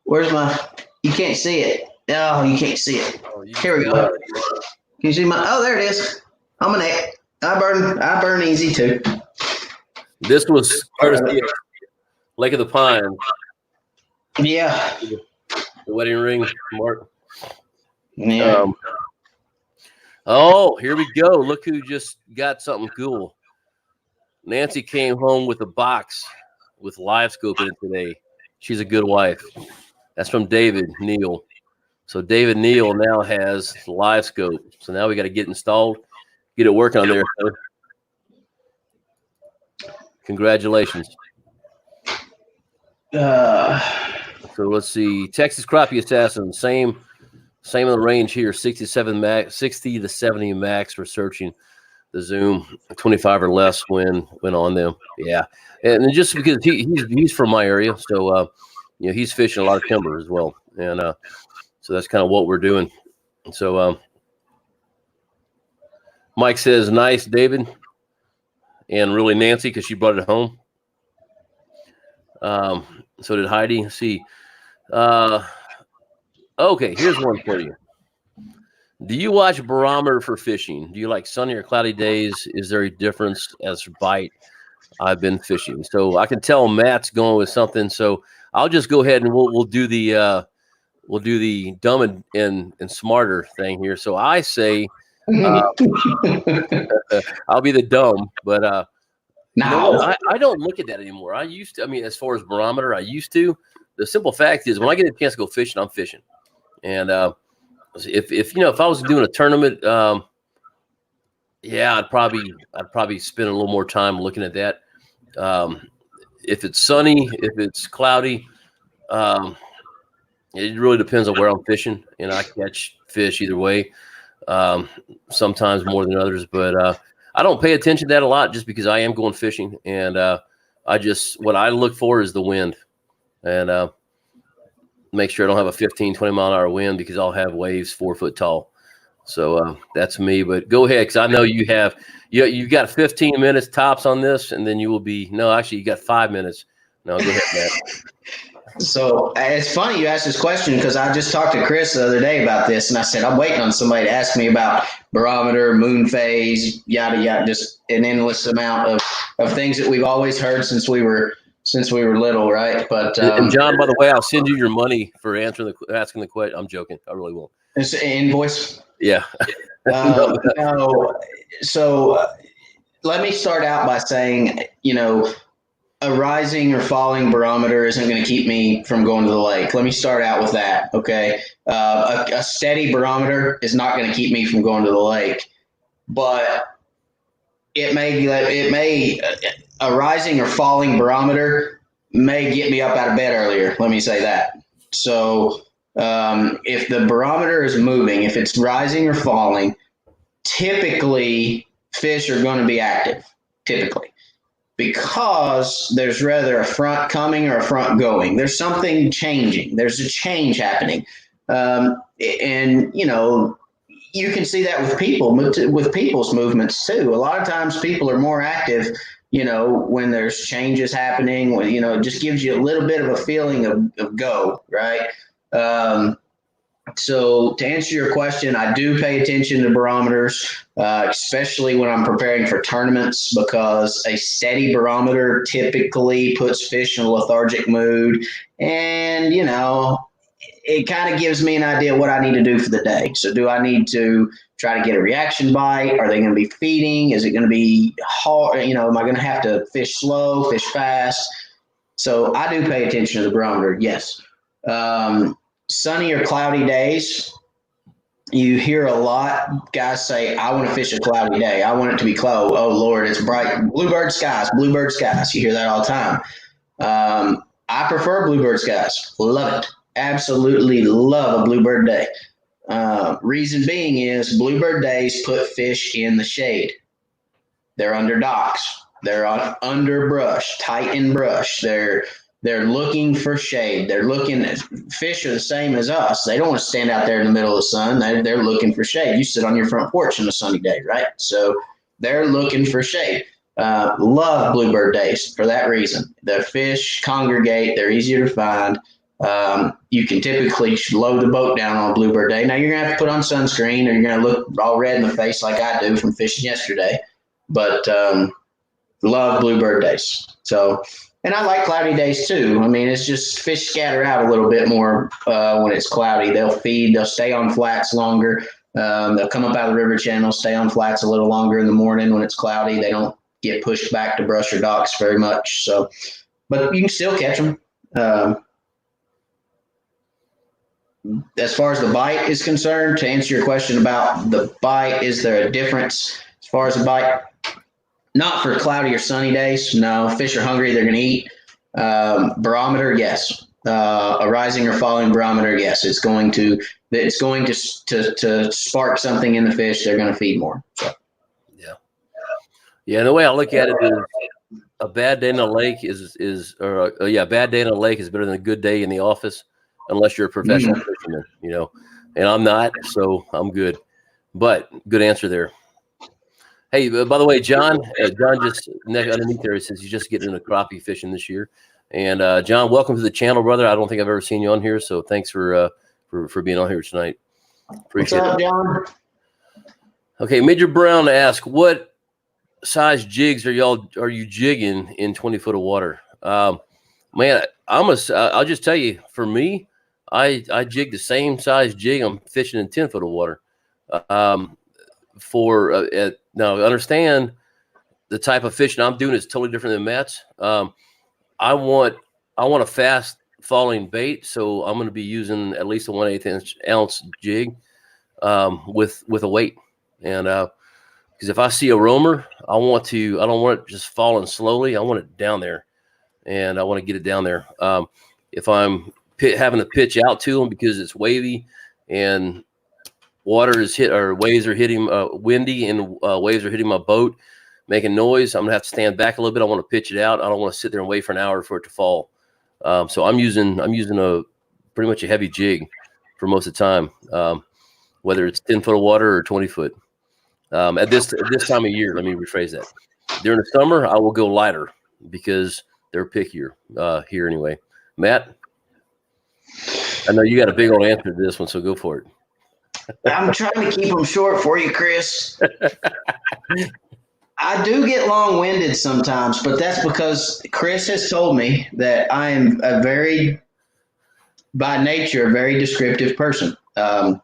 where's my? You can't see it. No, you can't see it. Here we go. Can you see my? Oh, there it is. I'm an egg. I burn easy too. This was courtesy of Lake of the Pines. Yeah. The wedding ring, Mark. Yeah. Here we go. Look who just got something cool. Nancy came home with a box with live scope in it today. She's a good wife. That's from David Neal. So David Neal now has live scope. So now we got to get installed, get it working on there. Congratulations. So let's see. Texas Crappie Assassin, same in the range here. 60 to 70 max for searching the Zoom. 25 or less when on them. Yeah, and just because he's from my area, so he's fishing a lot of timber as well, and so that's kind of what we're doing. So Mike says, "Nice, David," and really Nancy because she brought it home. So did Heidi. Let's see. Okay, here's one for you. Do you watch barometer for fishing? Do you like sunny or cloudy days? Is there a difference as bite? I've been fishing. So I can tell Matt's going with something. So I'll just go ahead and we'll do the dumb and smarter thing here. So I say I'll be the dumb, but you know No. what? I don't look at that anymore. I used to. I mean, as far as barometer, I used to. The simple fact is, when I get a chance to go fishing, I'm fishing. And if I was doing a tournament, yeah, I'd probably spend a little more time looking at that. If it's sunny, if it's cloudy, it really depends on where I'm fishing, and I catch fish either way. Sometimes more than others, but I don't pay attention to that a lot just because I am going fishing, and what I look for is the wind, and make sure I don't have a 15, 20 mile an hour wind because I'll have waves 4 foot tall. So that's me. But go ahead, because I know you've got 15 minutes tops on this, and then you will be actually you got 5 minutes. No, go ahead, Matt. So it's funny you asked this question because I just talked to Chris the other day about this, and I said I'm waiting on somebody to ask me about barometer, moon phase, yada yada, just an endless amount of things that we've always heard since we were little, right? But and John, by the way, I'll send you your money for asking the question. I'm joking. I really won't. It's an invoice. Yeah. No. So let me start out by saying, a rising or falling barometer isn't going to keep me from going to the lake. Let me start out with that. Okay. A steady barometer is not going to keep me from going to the lake, but a rising or falling barometer may get me up out of bed earlier. Let me say that. So if the barometer is moving, if it's rising or falling, typically fish are going to be active, typically, because there's rather a front coming or a front going. There's something changing. There's a change happening. And you can see that with people, with people's movements too. A lot of times people are more active, when there's changes happening, when, it just gives you a little bit of a feeling of go, right? So to answer your question, I do pay attention to barometers, especially when I'm preparing for tournaments, because a steady barometer typically puts fish in a lethargic mood, and, it kind of gives me an idea what I need to do for the day. So do I need to try to get a reaction bite? Are they going to be feeding? Is it going to be hard? Am I going to have to fish slow, fish fast? So I do pay attention to the barometer, yes. Sunny or cloudy days, you hear a lot guys say, I want to fish a cloudy day. I want it to be cloudy. Oh, Lord, it's bright. Bluebird skies. You hear that all the time. I prefer bluebird skies. Love it. Absolutely love a bluebird day. Reason being is bluebird days put fish in the shade. They're under docks. They're under brush, tight in brush. They're looking for shade. Fish are the same as us. They don't want to stand out there in the middle of the sun. They're looking for shade. You sit on your front porch on a sunny day, right? So they're looking for shade. Love bluebird days for that reason. The fish congregate. They're easier to find. You can typically load the boat down on a bluebird day. Now you're going to have to put on sunscreen, or you're going to look all red in the face like I do from fishing yesterday. But love bluebird days. So, and I like cloudy days too. I mean, it's just fish scatter out a little bit more when it's cloudy. They'll feed. They'll stay on flats longer. They'll come up out of the river channel, stay on flats a little longer in the morning when it's cloudy. They don't get pushed back to brush or docks very much. So, but you can still catch them. As far as the bite is concerned, to answer your question about the bite, is there a difference as far as the bite? Not for cloudy or sunny days. No, fish are hungry. They're going to eat. Barometer, yes. A rising or falling barometer, yes. It's going to spark something in the fish. They're going to feed more. So. Yeah. And the way I look at it is, a bad day in the lake bad day in the lake is better than a good day in the office, unless you're a professional fisherman, and I'm not, so I'm good. But good answer there. Hey, by the way, John just underneath there says he's just getting into crappie fishing this year. And John, welcome to the channel, brother. I don't think I've ever seen you on here, so thanks for being on here tonight. Appreciate What's up, it. John? Okay, Major Brown asked, what size jigs are you jigging in 20 foot of water? Man, I'll just tell you, for me, I jig the same size jig I'm fishing in 10 foot of water. Now understand the type of fishing I'm doing is totally different than Matt's. I want a fast falling bait, so I'm going to be using at least a 1/8 ounce jig with a weight, and because if I see a roamer, I don't want it just falling slowly. I want it down there, and I want to get it down there. If I'm having to pitch out to them because it's wavy and waves are hitting windy and waves are hitting my boat, making noise, I'm gonna have to stand back a little bit. I want to pitch it out. I don't want to sit there and wait for an hour for it to fall. So I'm using a pretty much a heavy jig for most of the time, whether it's 10 foot of water or 20 foot. At this time of year, let me rephrase that. During the summer, I will go lighter because they're pickier here anyway. Matt, I know you got a big old answer to this one, so go for it. I'm trying to keep them short for you, Chris. I do get long-winded sometimes, but that's because Chris has told me that I am by nature, a very descriptive person. And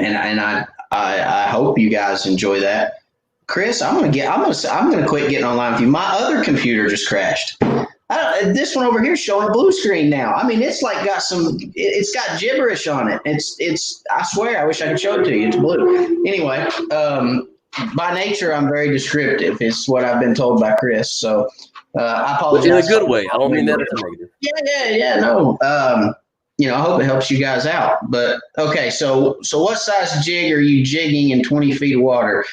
I hope you guys enjoy that. Chris, I'm gonna quit getting online with you. My other computer just crashed. This one over here is showing a blue screen now. I mean, it's like it's got gibberish on it. It's I swear, I wish I could show it to you. It's blue. Anyway, by nature, I'm very descriptive. It's what I've been told by Chris. So I apologize. In a good way. I don't mean that as a negative. Yeah. No. I hope it helps you guys out. But okay, so what size jig are you jigging in 20 feet of water?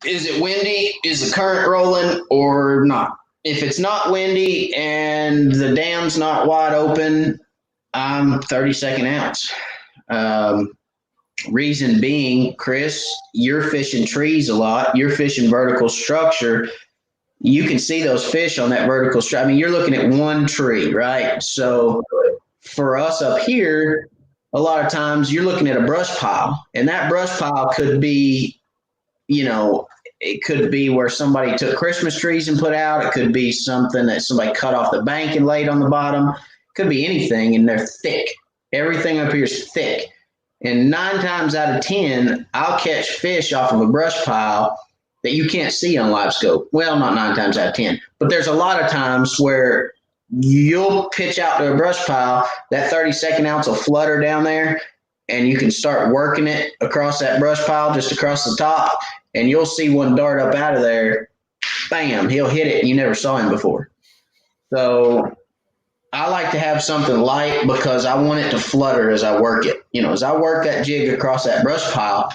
Is it windy? Is the current rolling or not? If it's not windy and the dam's not wide open, I'm 32nd ounce. Reason being, Chris, you're fishing trees a lot. You're fishing vertical structure. You can see those fish on that vertical structure. I mean, you're looking at one tree, right? So for us up here, a lot of times you're looking at a brush pile, and that brush pile could be, it could be where somebody took Christmas trees and put out. It could be something that somebody cut off the bank and laid on the bottom. It could be anything, and they're thick. Everything up here is thick. And 9 times out of 10, I'll catch fish off of a brush pile that you can't see on live scope. Well, not 9 times out of 10, but there's a lot of times where you'll pitch out to a brush pile, that 32nd ounce will flutter down there, and you can start working it across that brush pile, just across the top, and you'll see one dart up out of there. Bam, he'll hit it, and you never saw him before. So I like to have something light because I want it to flutter as I work it. As I work that jig across that brush pile,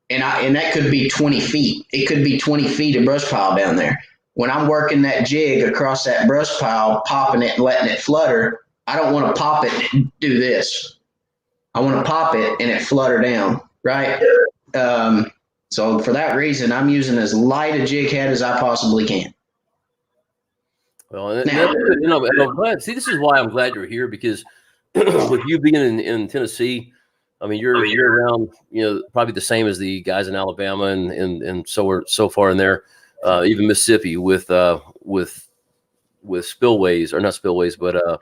and that could be 20 feet. It could be 20 feet of brush pile down there. When I'm working that jig across that brush pile, popping it and letting it flutter, I don't want to pop it and do this. I want to pop it and it flutter down, right? So for that reason, I'm using as light a jig head as I possibly can. Well, I'm glad. See, this is why I'm glad you're here, because with you being in Tennessee, I mean, you're around, probably the same as the guys in Alabama and so far in there, even Mississippi with spillways, or not spillways, but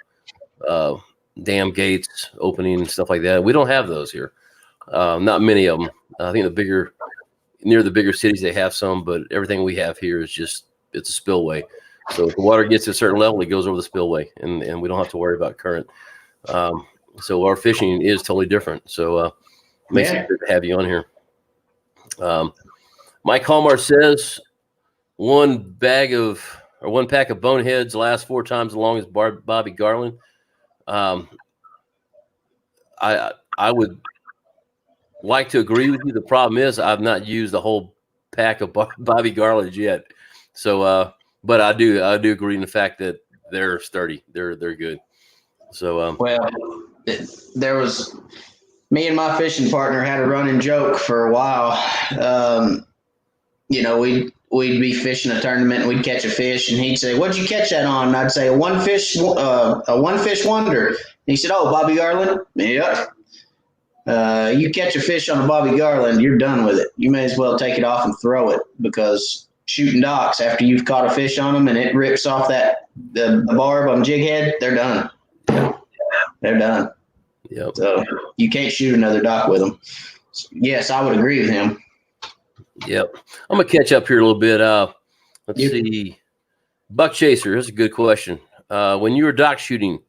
dam gates opening and stuff like that. We don't have those here. Not many of them. I think near the bigger cities they have some, but everything we have here is it's a spillway. So if the water gets to a certain level, it goes over the spillway, and we don't have to worry about current. So our fishing is totally different. So it makes it good to have you on here. Mike Hallmar says one pack of boneheads lasts 4 times as long as Bobby Garland. I would like to agree with you. The problem is I've not used the whole pack of Bobby Garlands yet. So, but I do agree in the fact that they're sturdy. They're good. So, there was me and my fishing partner had a running joke for a while. We'd be fishing a tournament and we'd catch a fish, and he'd say, "What'd you catch that on?" And I'd say, a one fish wonder. And he said, "Oh, Bobby Garland." Yep. You catch a fish on a Bobby Garland, you're done with it. You may as well take it off and throw it, because shooting docks after you've caught a fish on them and it rips off the barb on jig head, they're done. They're done. Yep. So you can't shoot another dock with them. Yes, I would agree with him. Yep. I'm gonna catch up here a little bit. Let's see. Buck chaser. That's a good question. When you were dock shooting,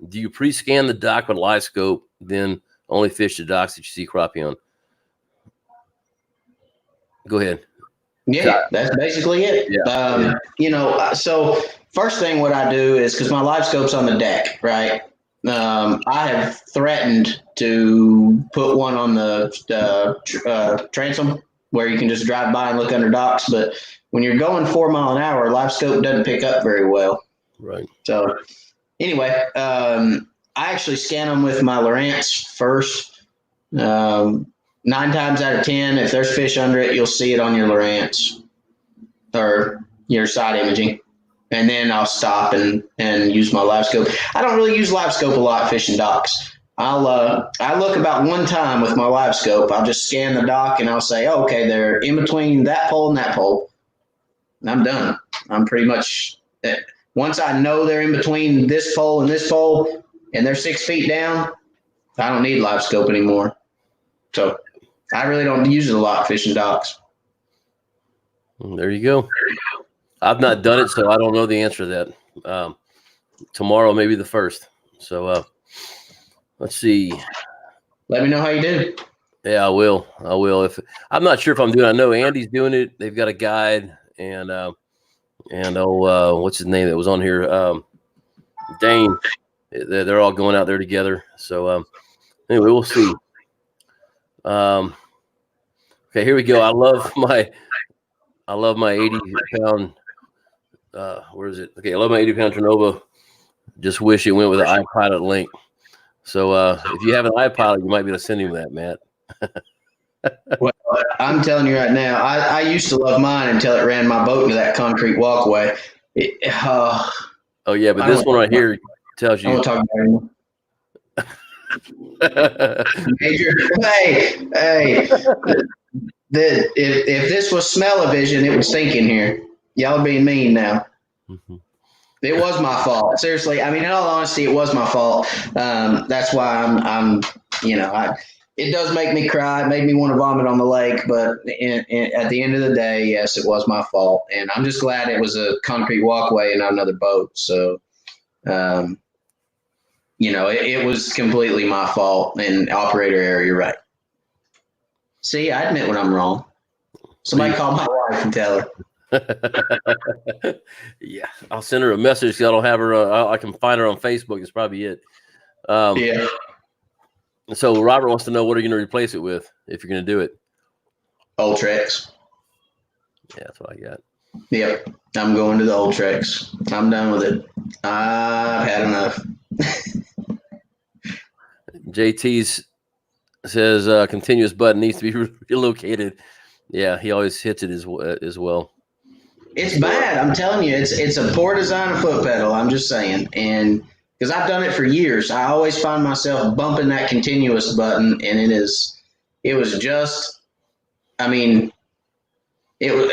do you pre-scan the dock with live scope, then only fish the docks that you see crappie on? Go ahead. Yeah, that's basically it. Yeah. So first thing what I do is, because my live scope's on the deck, right? I have threatened to put one on the transom where you can just drive by and look under docks. But when you're going 4 mile an hour, live scope doesn't pick up very well. Right. So anyway, I actually scan them with my Lowrance first. 9 times out of 10, if there's fish under it, you'll see it on your Lowrance or your side imaging. And then I'll stop and use my live scope. I don't really use live scope a lot fishing docks. I look about 1 time with my live scope. I'll just scan the dock and I'll say, oh, okay, they're in between that pole and that pole. And I'm done. I'm pretty much once I know they're in between this pole and this pole and they're 6 feet down, I don't need live scope anymore. So I really don't use it a lot fishing docks. There you go. I've not done it, so I don't know the answer to that. Tomorrow may be the first. So let's see. Let me know how you do. Yeah, I will. If I'm not sure if I'm doing it. I know Andy's doing it. They've got a guide and what's his name that was on here? Dane. They're all going out there together. So anyway, we'll see. Okay, here we go. I love my 80-pound. Where is it? Okay, I love my 80-pound Trinova. Just wish it went with an iPilot link. So if you have an iPilot, you might be able to send him that, Matt. Well, I'm telling you right now, I used to love mine until it ran my boat into that concrete walkway. Oh yeah, but this one right here tells you. I won't talk about it anymore. Major, hey, if this was smell-o-vision, it would sink in here. Y'all being mean now. Mm-hmm. It was my fault. Seriously, I mean, in all honesty, it was my fault. That's why I'm it does make me cry. It made me want to vomit on the lake, but at the end of the day, yes, it was my fault. And I'm just glad it was a concrete walkway and not another boat. So, it was completely my fault. And operator error, you're right. See, I admit when I'm wrong. Somebody call my wife and tell her. Yeah, I'll send her a message. 'Cause I don't have her. I can find her on Facebook. It's probably it. Yeah. So Robert wants to know, what are you going to replace it with if you're going to do it? Ultrex. Yeah, that's what I got. Yep, I'm going to the Ultrex. I'm done with it. I've had enough. JT's says continuous button needs to be relocated. Yeah, he always hits it as well. It's bad. I'm telling you, it's a poor design of foot pedal. I'm just saying, and because I've done it for years, I always find myself bumping that continuous button, and it was just, I mean, it was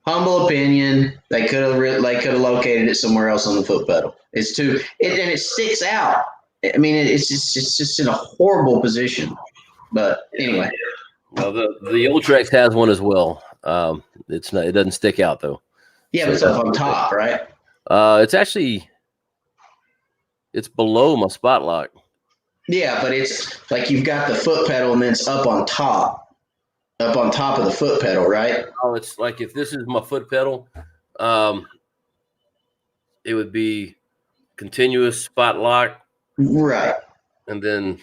humble opinion. They could have located it somewhere else on the foot pedal. It's and it sticks out. I mean, it's just in a horrible position. But anyway. Well, the Ultrex has one as well. It doesn't stick out though. Yeah, but it's up on top, right? It's below my spot lock. Yeah, but it's like you've got the foot pedal and then it's up on top of the foot pedal, right? Oh, it's like if this is my foot pedal, it would be continuous spot lock. Right. And then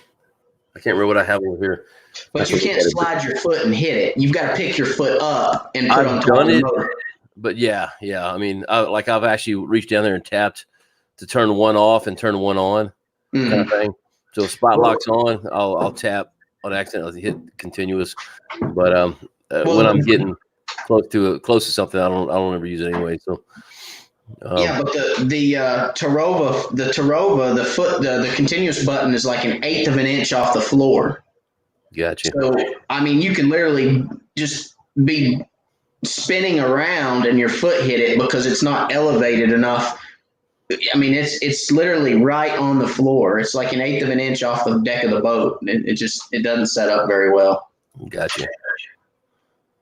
I can't remember what I have over here. But you can't slide your foot and hit it. You've got to pick your foot up and put on top of the motor. But yeah. I mean, I've actually reached down there and tapped to turn one off and turn one on, kind of thing. So if spot lock's on, I'll tap on accident, I'll hit continuous. But when I'm getting close to something, I don't ever use it anyway. So yeah, but the Tarova, the continuous button is like 1/8 of an inch off the floor. Gotcha. So I mean, you can literally just be spinning around and your foot hit it because it's not elevated enough. I mean, it's literally right on the floor. It's like 1/8 of an inch off the deck of the boat. It doesn't set up very well. Gotcha.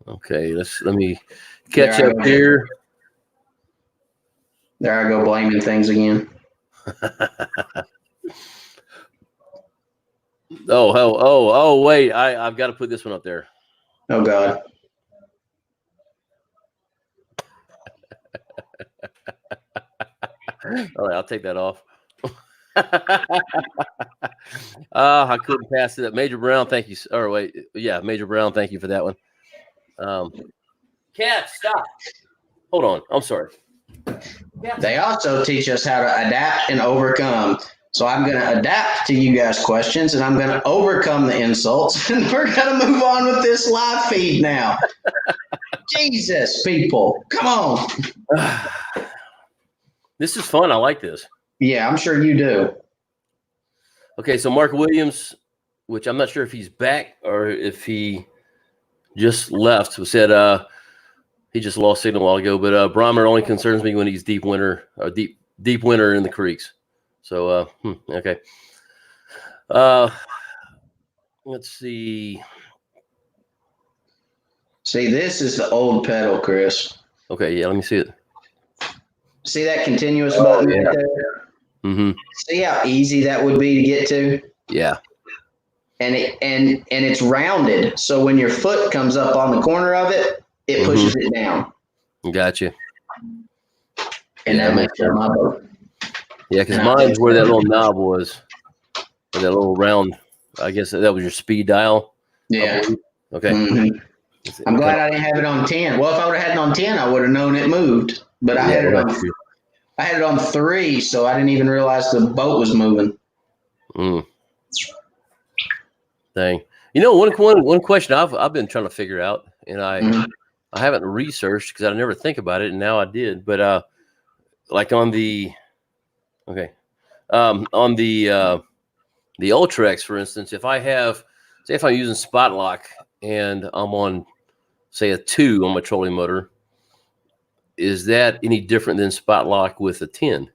Okay, let me catch up here. There I go blaming things again. Oh, wait. I've got to put this one up there. Oh, God. All right, I'll take that off. I couldn't pass it up. Major Brown, thank you. Or wait, yeah, Major Brown, thank you for that one. Cat, stop. Hold on. I'm sorry. They also teach us how to adapt and overcome. So I'm going to adapt to you guys' questions, and I'm going to overcome the insults, and we're going to move on with this live feed now. Jesus, people, come on. This is fun. I like this. Yeah, I'm sure you do. Okay, so Mark Williams, which I'm not sure if he's back or if he just left, said he just lost signal a while ago. But barometer only concerns me when he's deep winter in the creeks. So okay. Let's see. See, this is the old pedal, Chris. Okay, yeah, let me see it. See that continuous button yeah. right there? Mm-hmm. See how easy that would be to get to? Yeah. And it's rounded, so when your foot comes up on the corner of it, it pushes it down. Gotcha. And that makes my boat. Yeah, because mine's where that little knob was, or that little round. I guess that was your speed dial. Yeah. Okay. Mm-hmm. I'm glad I didn't have it on 10. Well, if I would have had it on 10, I would have known it moved. But I had it on 3, so I didn't even realize the boat was moving. Dang. You know, one question I've been trying to figure out, and I haven't researched because I never think about it, and now I did. But like on the Ultrex, for instance, if I'm using spot lock and I'm on, say, a 2 on my trolling motor, is that any different than spot lock with a 10?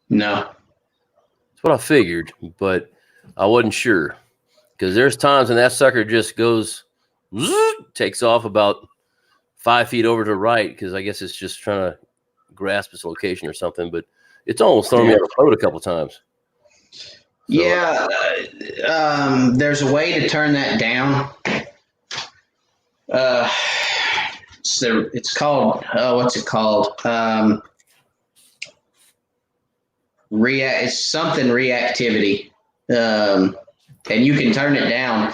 No. That's what I figured, but I wasn't sure because there's times when that sucker just goes, takes off about 5 feet over to the right because I guess it's just trying to grasp its location or something, but it's almost thrown me out of the boat a couple times. So, yeah, there's a way to turn that down. It's called what's it called? It's something reactivity, and you can turn it down.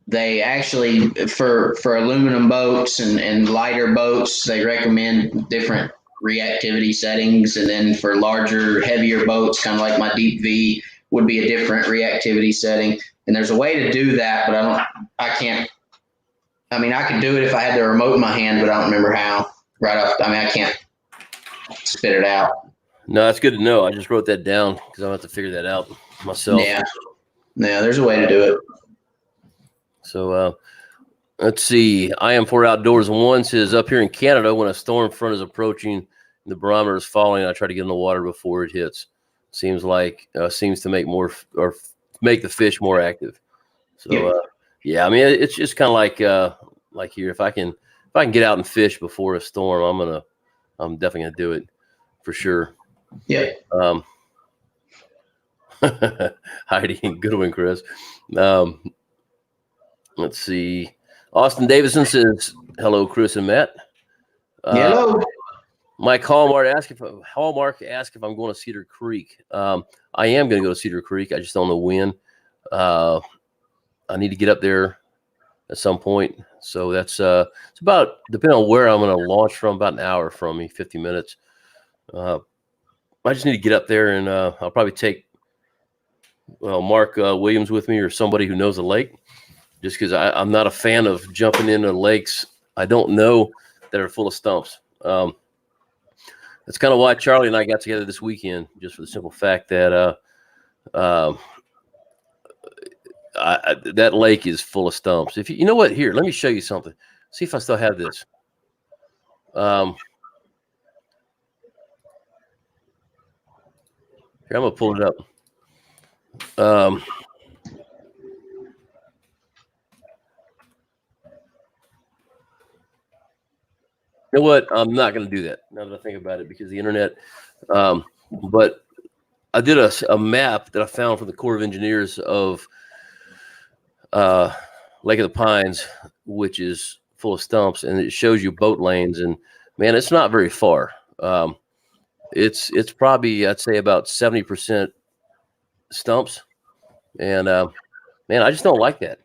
They actually for aluminum boats and lighter boats, they recommend different reactivity settings, and then for larger, heavier boats, kind of like my Deep V, would be a different reactivity setting. And there's a way to do that, but I can't. I mean, I could do it if I had the remote in my hand, but I don't remember how. I can't spit it out. No, that's good to know. I just wrote that down because I'll have to figure that out myself. Yeah, there's a way to do it. So let's see. I am for Outdoors 1 says, up here in Canada, when a storm front is approaching and the barometer is falling, I try to get in the water before it hits. Seems to make make the fish more active. So yeah, I mean, it's just kind of like here. If I can get out and fish before a storm, I'm definitely gonna do it for sure. Yeah. Heidi, good one, Chris. Let's see. Austin Davison says, hello, Chris and Matt. Hello. Mike Hallmark asked if I'm going to Cedar Creek. I am going to go to Cedar Creek. I just don't know when. I need to get up there at some point. So that's it's about, depending on where I'm going to launch from, about an hour from me, 50 minutes. I just need to get up there, and I'll probably take Mark Williams with me or somebody who knows the lake, just because I'm not a fan of jumping into lakes I don't know that are full of stumps. That's kind of why Charlie and I got together this weekend, just for the simple fact that that lake is full of stumps. You know what? Here, let me show you something. See if I still have this. Here, I'm gonna pull it up. You know what? I'm not going to do that now that I think about it because of the internet. But I did a map that I found from the Corps of Engineers of Lake of the Pines, which is full of stumps, and it shows you boat lanes. And man, it's not very far. It's probably, I'd say, about 70% stumps. And man, I just don't like that.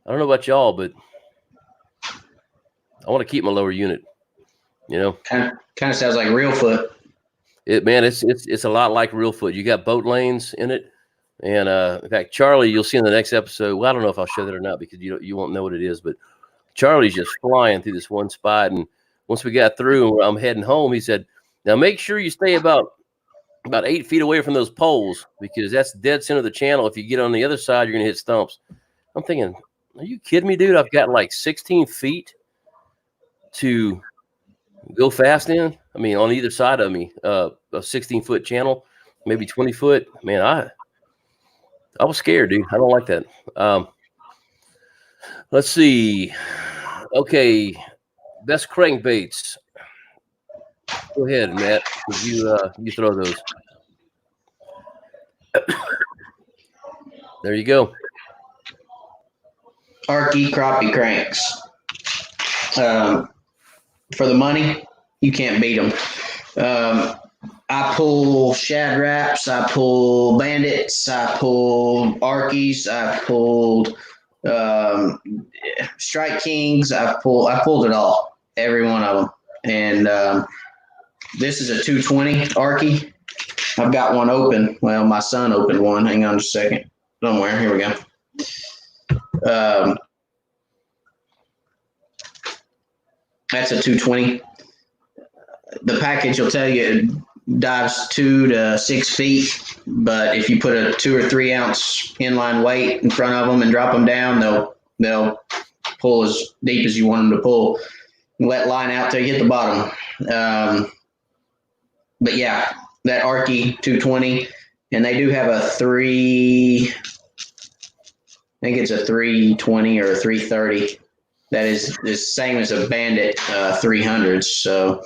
I don't know about y'all, but I want to keep my lower unit. You know, kind of sounds like real foot. It's a lot like real foot. You got boat lanes in it, and in fact, Charlie, you'll see in the next episode. Well, I don't know if I'll show that or not because you won't know what it is. But Charlie's just flying through this one spot, and once we got through and I'm heading home, he said, "Now make sure you stay about 8 feet away from those poles because that's dead center of the channel. If you get on the other side, you're gonna hit stumps." I'm thinking, are you kidding me, dude? I've got like 16 feet to go fast in. I mean, on either side of me, a 16-foot channel, maybe 20 foot. Man, I was scared, dude. I don't like that. Let's see. Okay, best crankbaits. Go ahead, Matt. You throw those. There you go. Arky crappie cranks. For the money, you can't beat them. I pull Shad Raps, I pull Bandits, I pull Arkies, I pulled Strike Kings. I pulled it all, every one of them. And this is a 220 Arky. I've got one open. Well, my son opened one. Hang on just a second. Somewhere. Here we go. That's a 220. The package will tell you it dives 2 to 6 feet, but if you put a 2 or 3 ounce inline weight in front of them and drop them down, they'll pull as deep as you want them to pull. Let line out till you hit the bottom. But yeah, that Arky 220, and they do have a 3. I think it's a 320 or a 330. That is the same as a Bandit 300s. So,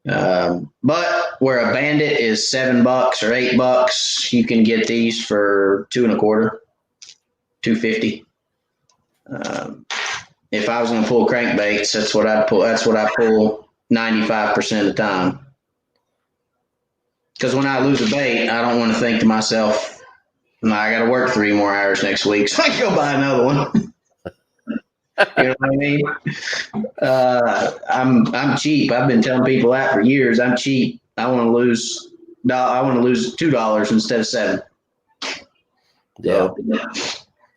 but where a Bandit is $7 or $8, you can get these for $2.25, $2.50. If I was going to pull crankbaits, that's what I'd pull. That's what I pull 95% of the time. Because when I lose a bait, I don't want to think to myself, I got to work 3 more hours next week, so I can go buy another one. You know what I mean? I'm cheap. I've been telling people that for years. I'm cheap. I want to lose $2 instead of $7. Yeah.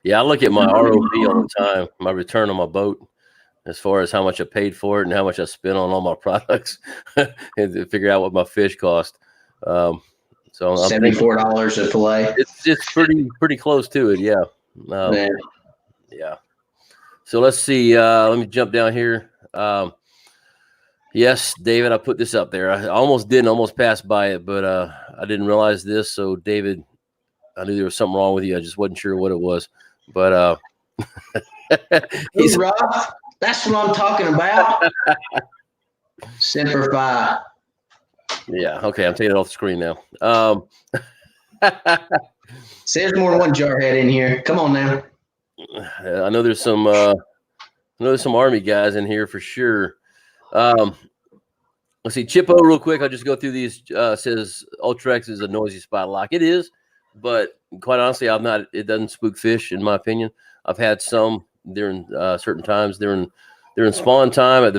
Yeah, I look at my ROP all the time, my return on my boat, as far as how much I paid for it and how much I spent on all my products, and to figure out what my fish cost. So I'm $74 a fillet. It's pretty close to it, yeah. Yeah. So let's see. Let me jump down here. Yes, David, I put this up there. I almost passed by it, but I didn't realize this. So, David, I knew there was something wrong with you. I just wasn't sure what it was. But he's rough. That's what I'm talking about. Semper Fi. Yeah. Okay, I'm taking it off the screen now. There's more than one jarhead in here. Come on now. I know there's some Army guys in here for sure. Let's see, Chippo, real quick. I'll just go through these. Says Ultrex is a noisy spot lock. It is, but quite honestly, it doesn't spook fish, in my opinion. I've had some during certain times during spawn time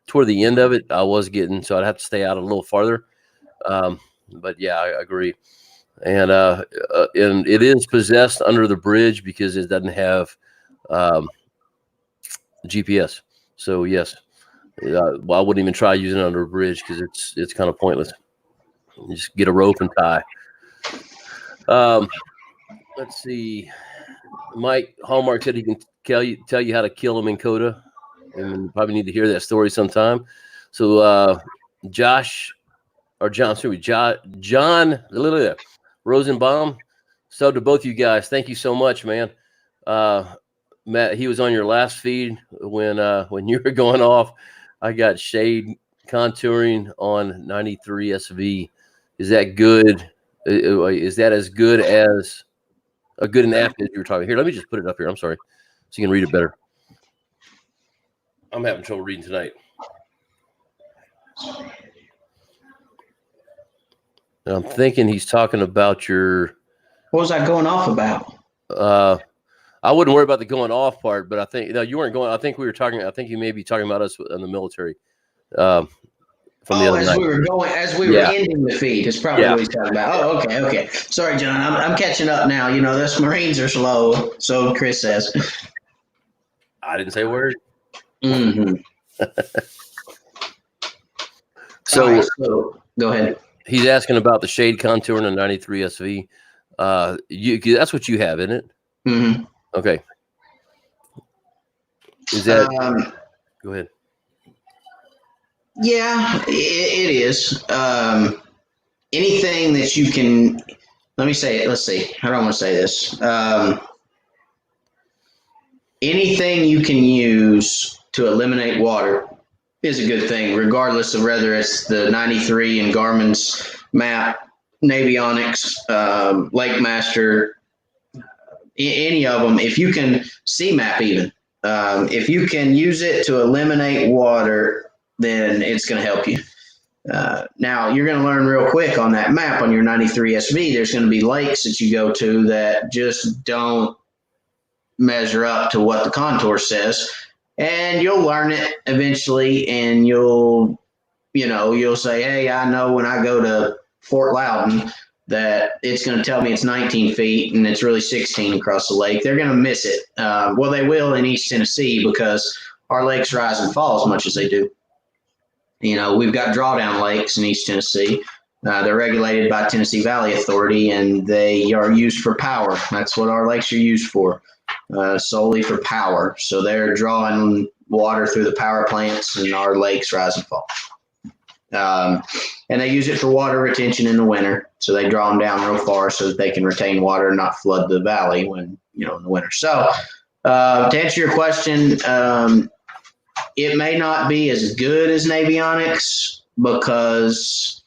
toward the end of it. I was getting, so I'd have to stay out a little farther. But yeah, I agree. And it is possessed under the bridge because it doesn't have GPS. So yes, well, I wouldn't even try using it under a bridge because it's kind of pointless. You just get a rope and tie. Let's see. Mike Hallmark said he can tell you how to kill them in Coda, and you probably need to hear that story sometime. So Josh or John, sorry, John Rosenbaum. So to both you guys, thank you so much, man. Matt, he was on your last feed when you were going off. I got shade contouring on 93 SV. Is that good? Is that as good as a good an app as you were talking? Here, let me just put it up here. I'm sorry, so you can read it better. I'm having trouble reading tonight. I'm thinking he's talking about your. What was I going off about? I wouldn't worry about the going off part, but I think you weren't going. I think we were talking. I think you may be talking about us in the military. From the other night. As we were ending the feed, is probably what he's talking about. Oh, okay. Sorry, John. I'm catching up now. You know, us Marines are slow. So Chris says. I didn't say a word. Mm-hmm. So go ahead. He's asking about the shade contour in a 93 SV. That's what you have, isn't it? Mm-hmm. Okay. Is that? Go ahead. Yeah, it is. Anything that you can. Let me say it. Let's see. How do I want to say this? Anything you can use to eliminate water is a good thing, regardless of whether it's the 93 and Garmin's map, Navionics, Lake Master, any of them. If you can CMAP even, if you can use it to eliminate water, then it's going to help you. Now, you're going to learn real quick on that map on your 93 SV. There's going to be lakes that you go to that just don't measure up to what the contour says. And you'll learn it eventually, and you'll say, hey, I know when I go to Fort Loudon that it's going to tell me it's 19 feet and it's really 16 across the lake. They're going to miss it. Well, they will in East Tennessee because our lakes rise and fall as much as they do. You know, we've got drawdown lakes in East Tennessee. They're regulated by Tennessee Valley Authority, and they are used for power. That's what our lakes are used for, solely for power. So they're drawing water through the power plants, and our lakes rise and fall. And they use it for water retention in the winter. So they draw them down real far so that they can retain water and not flood the valley in the winter. So to answer your question, it may not be as good as Navionics because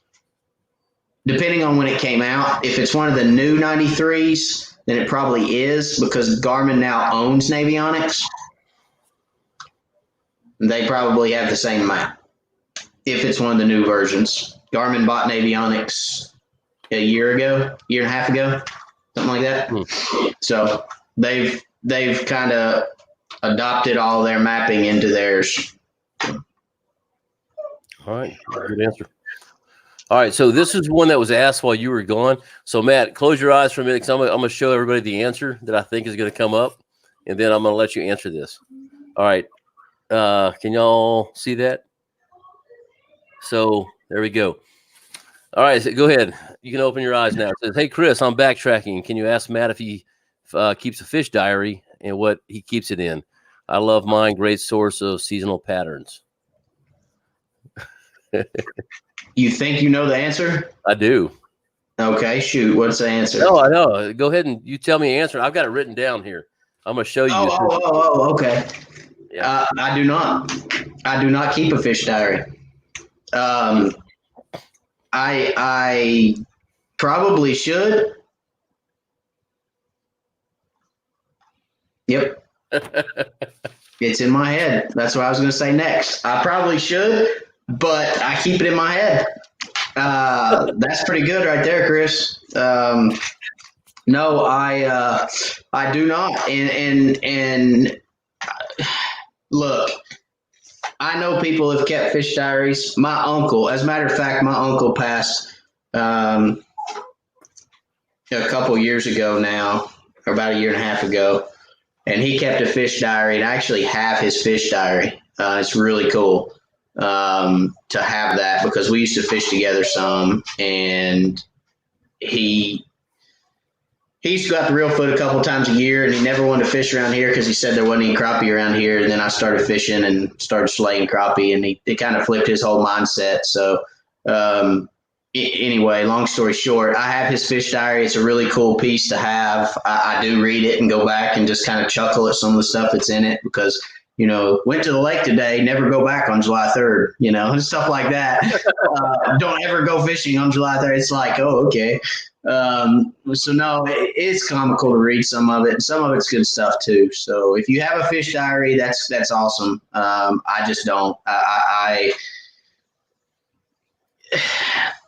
depending on when it came out, if it's one of the new 93s, then it probably is because Garmin now owns Navionics. They probably have the same map if it's one of the new versions. Garmin bought Navionics a year and a half ago, something like that. So they've kind of adopted all their mapping into theirs. All right, good answer. All right, so this is one that was asked while you were gone. So Matt, close your eyes for a minute because I'm going to show everybody the answer that I think is going to come up, and then I'm going to let you answer this. All right, can y'all see that? So there we go. All right, so go ahead. You can open your eyes now. It says, hey, Chris, I'm backtracking. Can you ask Matt if he keeps a fish diary and what he keeps it in? I love mine. Great source of seasonal patterns. You think you know the answer? I do. Okay, shoot. What's the answer? No, I know. Go ahead and you tell me the answer. I've got it written down here. I'm going to show you. Okay. Yeah. I do not. I do not keep a fish diary. I probably should. Yep. It's in my head. That's what I was going to say next. I probably should, but I keep it in my head. That's pretty good right there, Chris. No, I do not. And look, I know people have kept fish diaries. My uncle, as a matter of fact, my uncle passed a couple years ago now, or about a year and a half ago, and he kept a fish diary, and I actually have his fish diary. It's really cool to have that because we used to fish together some, and he He used to go out to Real Foot a couple times a year, and he never wanted to fish around here because he said there wasn't any crappie around here. And then I started fishing and started slaying crappie, and it kind of flipped his whole mindset. So anyway, long story short, I have his fish diary. It's a really cool piece to have. I do read it and go back and just kind of chuckle at some of the stuff that's in it because, went to the lake today, never go back on July 3rd, and stuff like that. Don't ever go fishing on July 3rd. It's like, oh, okay. So no, it's comical to read some of it. Some of it's good stuff too. So if you have a fish diary, that's awesome. I just don't.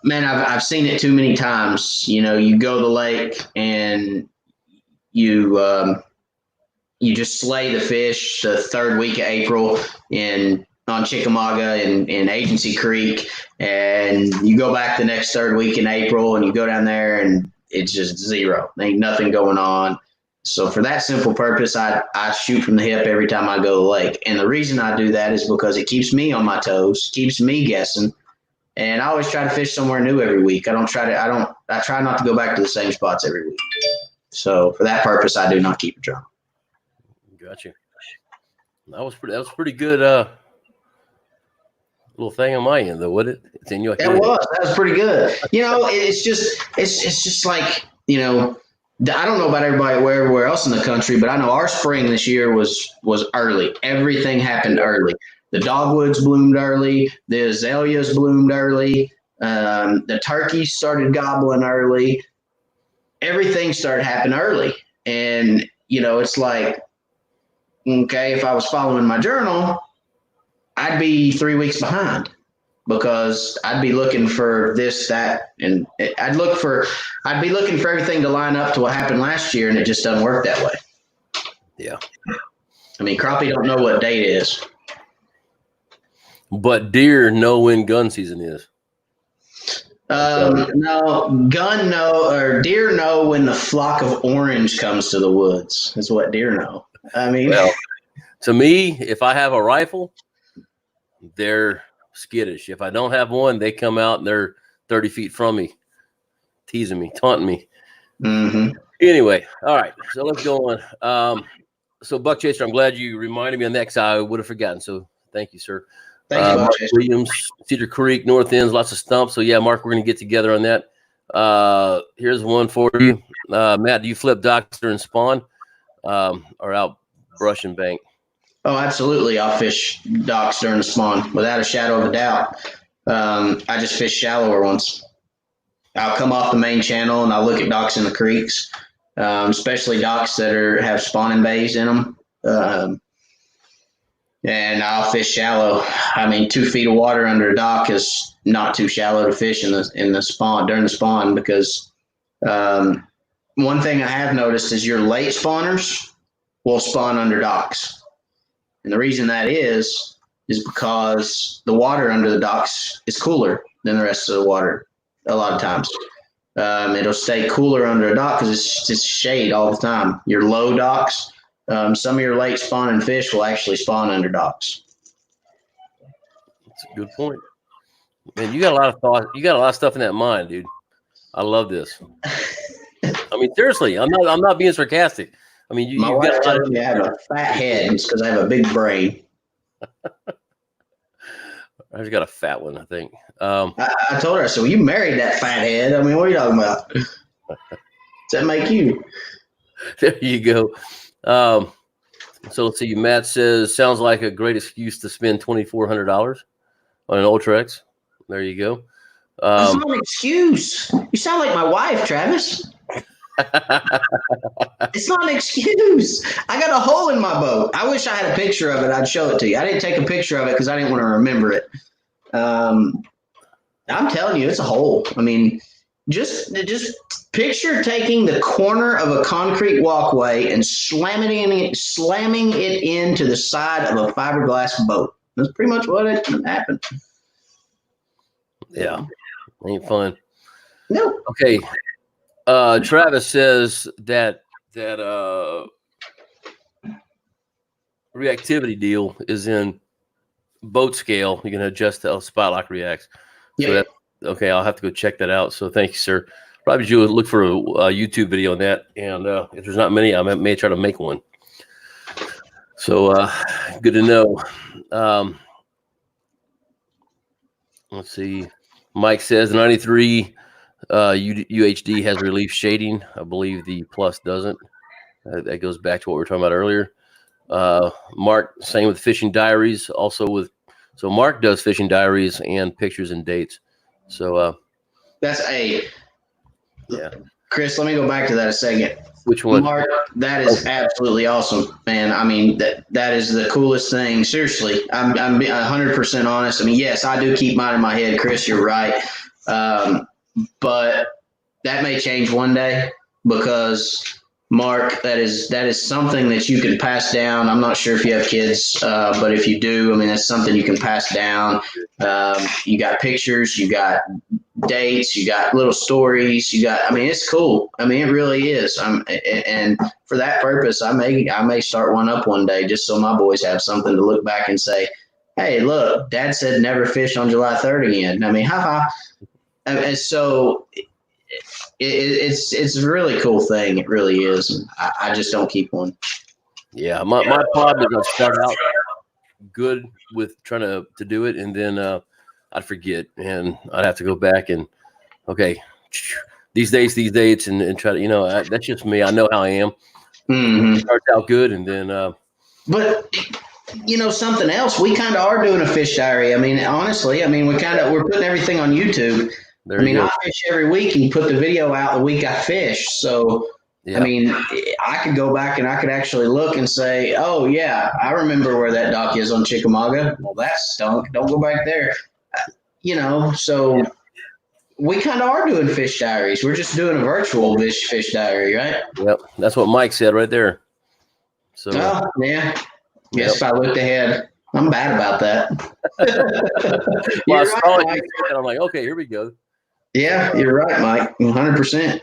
Man, I've seen it too many times. You go to the lake and you just slay the fish the third week of April on Chickamauga in Agency Creek, and you go back the next third week in April, and you go down there, and it's just zero. There ain't nothing going on. So for that simple purpose, I shoot from the hip every time I go to the lake. And the reason I do that is because it keeps me on my toes, keeps me guessing. And I always try to fish somewhere new every week. I try not to go back to the same spots every week. So for that purpose, I do not keep a drum. Gotcha. That was pretty good. Little thing on my end, though, wasn't it? It's in your head. That was pretty good. It's just like, I don't know about everybody everywhere else in the country, but I know our spring this year was early. Everything happened early. The dogwoods bloomed early. The azaleas bloomed early. The turkeys started gobbling early. Everything started happening early. And, it's like, okay, if I was following my journal, I'd be 3 weeks behind because I'd be looking for this, that, and I'd be looking for everything to line up to what happened last year, and it just doesn't work that way. Yeah. I mean, crappie don't know what date it is. But deer know when gun season is. No, deer know when the flock of orange comes to the woods. Is what deer know. I mean, well, to me, if I have a rifle, they're skittish. If I don't have one, they come out and they're 30 feet from me, teasing me, taunting me. Mm-hmm. Anyway, all right, so let's go on. So Buck Chaser, I'm glad you reminded me on that because I would have forgotten. So thank you, sir. Thank you, Mark Williams, Cedar Creek, North Ends, lots of stumps. So yeah, Mark, we're going to get together on that. Here's one for you. Matt, do you flip docks during spawn or out brush and bank? Oh, absolutely. I'll fish docks during the spawn without a shadow of a doubt. I just fish shallower ones. I'll come off the main channel and I'll look at docks in the creeks, especially docks that have spawning bays in them. And I'll fish shallow. I mean, 2 feet of water under a dock is not too shallow to fish in the spawn during the spawn because one thing I have noticed is your late spawners will spawn under docks. And the reason that is because the water under the docks is cooler than the rest of the water a lot of times. It'll stay cooler under a dock because it's just shade all the time. Your low docks, some of your late spawning fish will actually spawn under docks. That's a good point. Man, you got a lot of thought. You got a lot of stuff in that mind, dude. I love this. I mean, seriously, I'm not being sarcastic. I mean, My wife told me I have a fat head because I have a big brain. I just got a fat one, I think. I told her, so you married that fat head. I mean, what are you talking about? Does that make you? There you go. So let's see. Matt says, sounds like a great excuse to spend $2,400 on an Ultrex. There you go. That's not an excuse. You sound like my wife, Travis. It's not an excuse. I got a hole in my boat. I wish I had a picture of it. I'd show it to you. I didn't take a picture of it because I didn't want to remember it. I'm telling you, it's a hole. I mean, just picture taking the corner of a concrete walkway and slamming it into the side of a fiberglass boat. That's pretty much what happened. Yeah, ain't fun. No. Okay. Travis says that reactivity deal is in boat scale. You can adjust how spot lock reacts. Yeah. So okay, I'll have to go check that out. So thank you, sir. probably should look for a YouTube video on that. And if there's not many, I may try to make one. So good to know. Let's see. Mike says 93 UHD has relief shading. I believe the Plus doesn't. That goes back to what we were talking about earlier. Mark, same with fishing diaries. So Mark does fishing diaries and pictures and dates. So that's yeah. Chris, let me go back to that a second. Which one? Mark, that is absolutely awesome, man. I mean, that is the coolest thing. Seriously, I'm 100% honest. I mean, yes, I do keep mine in my head. Chris, you're right. But that may change one day because Mark, that is something that you can pass down. I'm not sure if you have kids, but if you do, I mean, that's something you can pass down. You got pictures, you got dates, you got little stories, I mean, it's cool. I mean, it really is. And for that purpose, I may start one up one day just so my boys have something to look back and say, hey, look, Dad said never fish on July 3rd again. I mean, haha. And so it's a really cool thing. It really is. I just don't keep one. Yeah, my problem is I start out good with trying to do it, and then I'd forget, and I'd have to go back and okay, these dates, and try to that's just me. I know how I am. Mm-hmm. It starts out good, and then but something else. We kind of are doing a fish diary. I mean, honestly, we're putting everything on YouTube. I fish every week and put the video out the week I fish. So, yeah. I mean, I could go back and I could actually look and say, oh, yeah, I remember where that dock is on Chickamauga. Well, that stunk. Don't go back there. So we kind of are doing fish diaries. We're just doing a virtual fish diary, right? Yep. That's what Mike said right there. So, yeah. Guess if I looked ahead. I'm bad about that. Well, I saw it, and I'm like, okay, here we go. Yeah, you're right, Mike. 100%.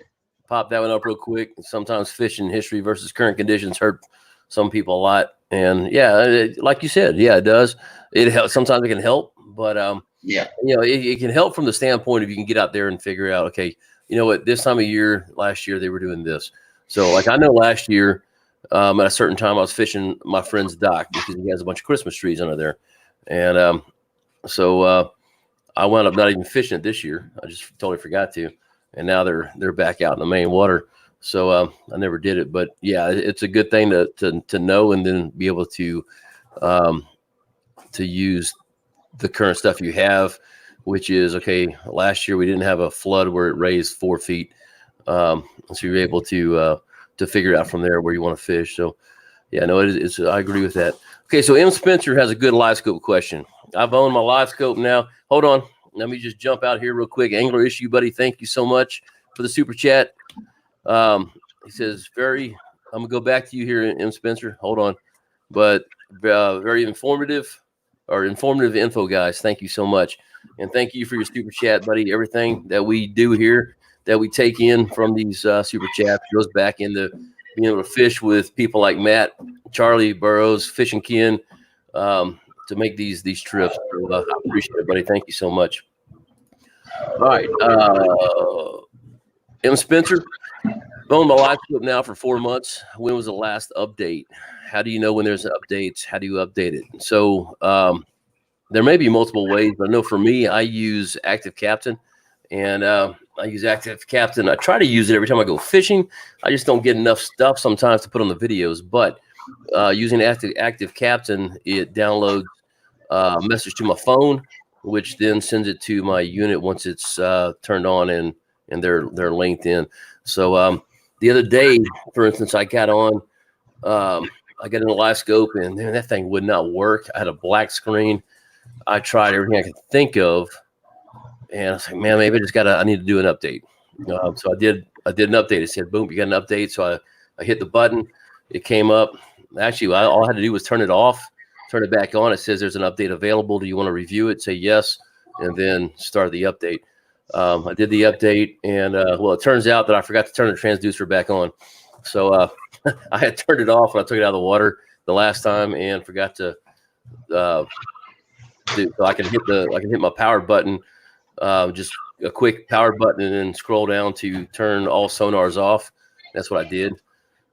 Pop that one up real quick. Sometimes fishing history versus current conditions hurt some people a lot. And yeah, like you said, yeah, it does. It helps. Sometimes it can help, but yeah, it can help from the standpoint of you can get out there and figure out, okay, you know what, this time of year, last year they were doing this. So like I know last year at a certain time I was fishing my friend's dock because he has a bunch of Christmas trees under there, and so I wound up not even fishing it this year. I just totally forgot to, and now they're back out in the main water. So I never did it, but yeah, it's a good thing to know and then be able to use the current stuff you have, which is okay. Last year we didn't have a flood where it raised 4 feet, so you're able to figure out from there where you want to fish. So yeah, no, it's I agree with that. Okay, so M. Spencer has a good live scope question. I've owned my live scope now. Hold on. Let me just jump out here real quick. Angler Issue, buddy, thank you so much for the super chat. He says, I'm going to go back to you here, M. Spencer. Hold on. But very informative info, guys. Thank you so much. And thank you for your super chat, buddy. Everything that we do here, that we take in from these super chats goes back into being able to fish with people like Matt, Charlie Burrows, Fishing Ken, to make these trips. So, I appreciate it, buddy. Thank you so much. All right. M. Spencer, owned my live scope now for 4 months. When was the last update? How do you know when there's updates? How do you update it? So there may be multiple ways, but I know for me, I use Active Captain. And I use Active Captain. I try to use it every time I go fishing. I just don't get enough stuff sometimes to put on the videos. But using Active Captain, it downloads a message to my phone, which then sends it to my unit once it's turned on and they're linked in. So the other day, for instance, I got on, I got in a live scope, and man, that thing would not work. I had a black screen. I tried everything I could think of, and I was like, man, maybe I need to do an update. So I did an update. It said, boom, you got an update. So I hit the button. It came up. Actually, all I had to do was turn it off, turn it back on. It says there's an update available. Do you want to review it? Say yes, and then start the update. I did the update, and well, it turns out that I forgot to turn the transducer back on. So I had turned it off when I took it out of the water the last time, and forgot to so I can hit my power button just a quick power button and then scroll down to turn all sonars off. That's what I did,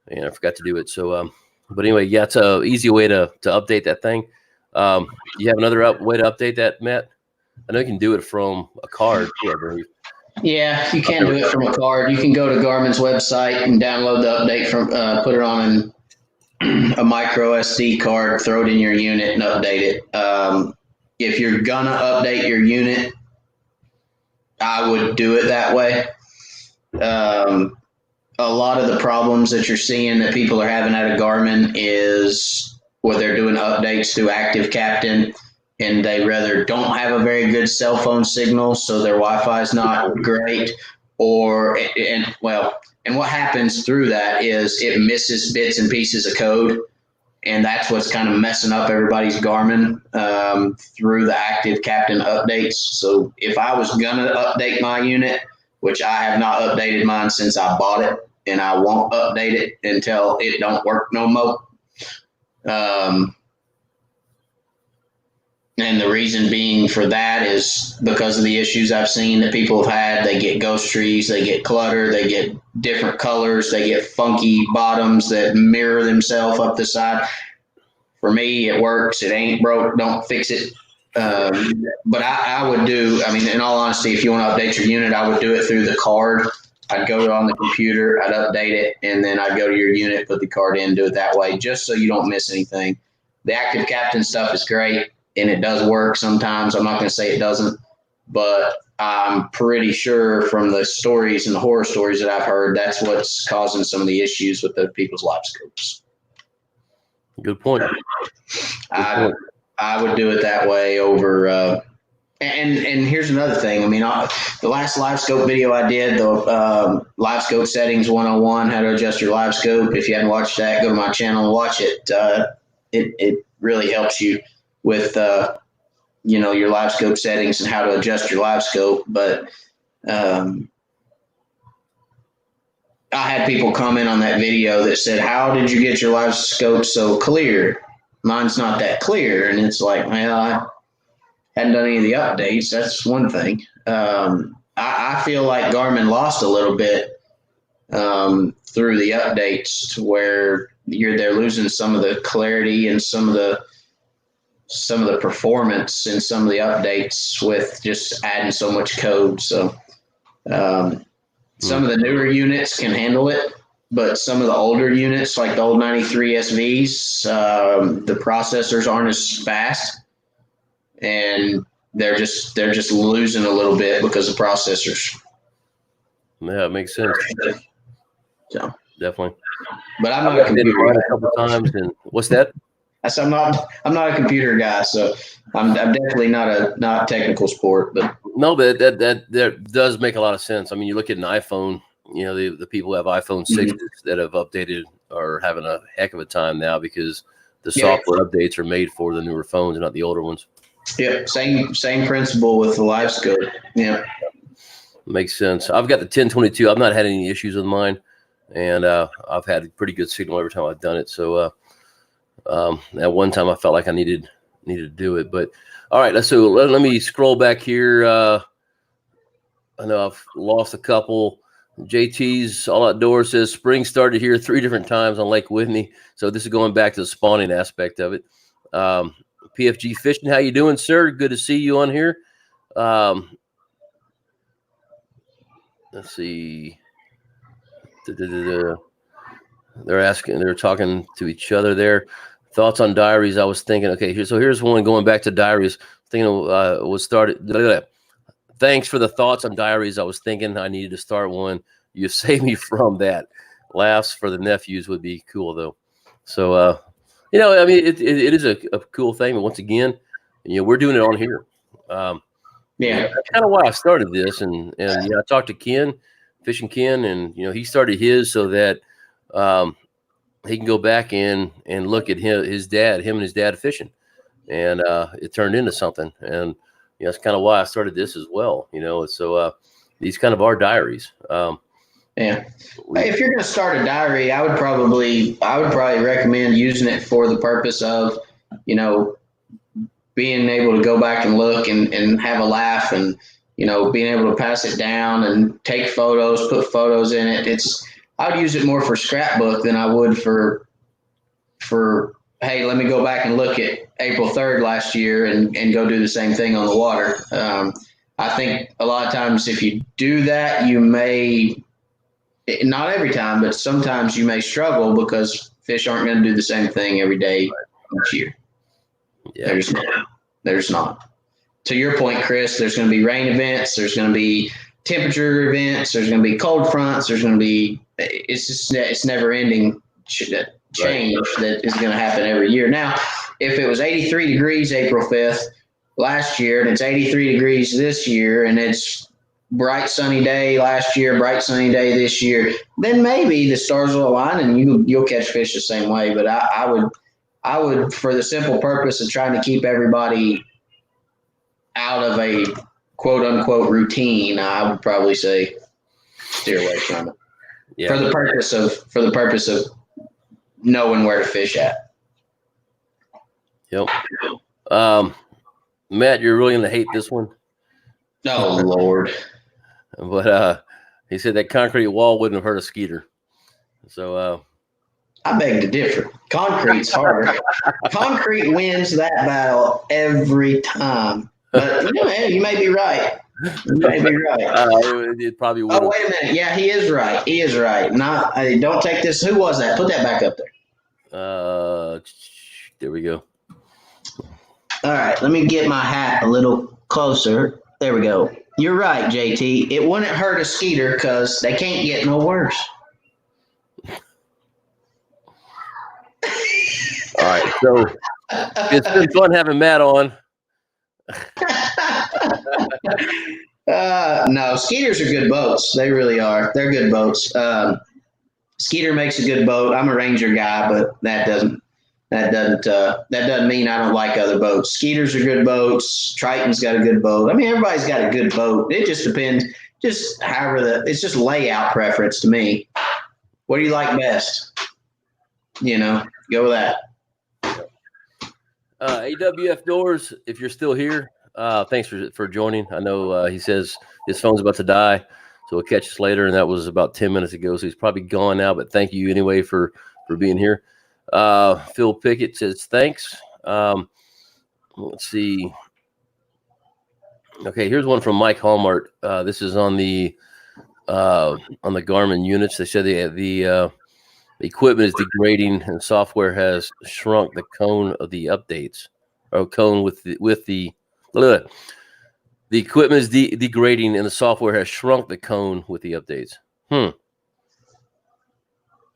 and I forgot to do it. So, but anyway, yeah, it's a easy way to update that thing. You have another way to update that, Matt? I know you can do it from a card too, I believe. Yeah, you can do it from a card. You can go to Garmin's website and download the update from, put it on a micro SD card, throw it in your unit and update it. If you're gonna update your unit, I would do it that way. A lot of the problems that you're seeing that people are having at a Garmin is where they're doing updates through Active Captain, and they rather don't have a very good cell phone signal, so their Wi-Fi is not great. And what happens through that is it misses bits and pieces of code, and that's what's kind of messing up everybody's Garmin through the Active Captain updates. So if I was gonna update my unit, which I have not updated mine since I bought it, and I won't update it until it don't work no more. And the reason being for that is because of the issues I've seen that people have had. They get ghost trees, they get clutter, they get different colors, they get funky bottoms that mirror themselves up the side. For me, it works. It ain't broke. Don't fix it. But I would do, I mean, in all honesty, if you want to update your unit, I would do it through the card. I'd go on the computer, I'd update it, and then I'd go to your unit, put the card in, do it that way, just so you don't miss anything. The Active Captain stuff is great, and it does work sometimes. I'm not going to say it doesn't, but I'm pretty sure from the stories and the horror stories that I've heard, that's what's causing some of the issues with the people's live scopes. Good point. I would do it that way over. And here's another thing. I mean, the last live scope video I did, the live scope settings 101, how to adjust your live scope. If you haven't watched that, go to my channel and watch it. It really helps you with your live scope settings and how to adjust your live scope. But I had people comment on that video that said, "How did you get your live scope so clear? Mine's not that clear." And it's like, well, I hadn't done any of the updates. That's one thing. I feel like Garmin lost a little bit through the updates to where they're losing some of the clarity and some of the performance in some of the updates with just adding so much code. So some of the newer units can handle it, but some of the older units, like the old 93 SVs, the processors aren't as fast, and they're just losing a little bit because of processors. Yeah, it makes sense. So definitely. But I'm not a computer guy. A couple times, and what's that? I'm not a computer guy, so I'm definitely not a technical sport. But no, but that does make a lot of sense. I mean, you look at an iPhone. You know, the people who have iPhone 6s that have updated are having a heck of a time now because the software updates are made for the newer phones and not the older ones. Yeah, same principle with the live scope. Yeah, makes sense. I've got the 1022. I've not had any issues with mine, and I've had a pretty good signal every time I've done it. So at one time I felt like I needed to do it. But all right, so let me scroll back here. I know I've lost a couple. JT's All Outdoors says spring started here 3 different times on Lake Whitney. So this is going back to the spawning aspect of it. PFG Fishing, how you doing, sir? Good to see you on here. Let's see. They're talking to each other there. Thoughts on diaries. I was thinking, okay, here's one going back to diaries. Was started. Thanks for the thoughts on diaries. I was thinking I needed to start one. You saved me from that. Laughs for the nephews would be cool though. So, I mean, it is a cool thing. But once again, we're doing it on here. That's kind of why I started this. And I talked to Ken, Fishing Ken, and he started his so that he can go back and look at him and his dad fishing, and it turned into something. And that's kind of why I started this as well. So these kind of are diaries. If you're going to start a diary, I would probably recommend using it for the purpose of, being able to go back and look and have a laugh and, being able to pass it down and take photos, put photos in it. I would use it more for scrapbook than I would for hey, let me go back and look at April 3rd last year and go do the same thing on the water. I think a lot of times if you do that, you may, not every time, but sometimes you may struggle because fish aren't going to do the same thing every day each year. Yeah. There's not. To your point, Chris, there's going to be rain events. There's going to be temperature events. There's going to be cold fronts. There's going to be, it's never ending change that is going to happen every year. Now, if it was 83 degrees April 5th last year and it's 83 degrees this year and it's bright sunny day last year, bright sunny day this year, then maybe the stars will align and you'll catch fish the same way. But I would, for the simple purpose of trying to keep everybody out of a quote unquote routine, I would probably say steer away from it. Yeah. For the purpose of knowing where to fish at. Yep. Matt, you're really gonna hate this one. Oh Lord. But he said that concrete wall wouldn't have hurt a skeeter. So I beg to differ. Concrete's harder. Concrete wins that battle every time. But you may be right. You may be right. It probably would. Oh, wait a minute. Yeah, he is right. He is right. Don't take this. Who was that? Put that back up there. There we go. All right. Let me get my hat a little closer. There we go. You're right, JT. It wouldn't hurt a skeeter because they can't get no worse. All right. So it's been fun having Matt on. No, skeeters are good boats. They really are. They're good boats. Skeeter makes a good boat. I'm a Ranger guy, but that doesn't mean I don't like other boats. Skeeters are good boats. Triton's got a good boat. I mean, everybody's got a good boat. It just depends. Just it's just layout preference to me. What do you like best? Go with that. AWF Doors, if you're still here, thanks for joining. I know he says his phone's about to die, so we'll catch us later, and that was about 10 minutes ago, so he's probably gone now, but thank you anyway for being here. Phil Pickett says thanks. Let's see. Okay, here's one from Mike Hallmart. This is on the Garmin units. They said the equipment is degrading and software has shrunk the cone of the updates, or cone with the equipment is degrading and the software has shrunk the cone with the updates.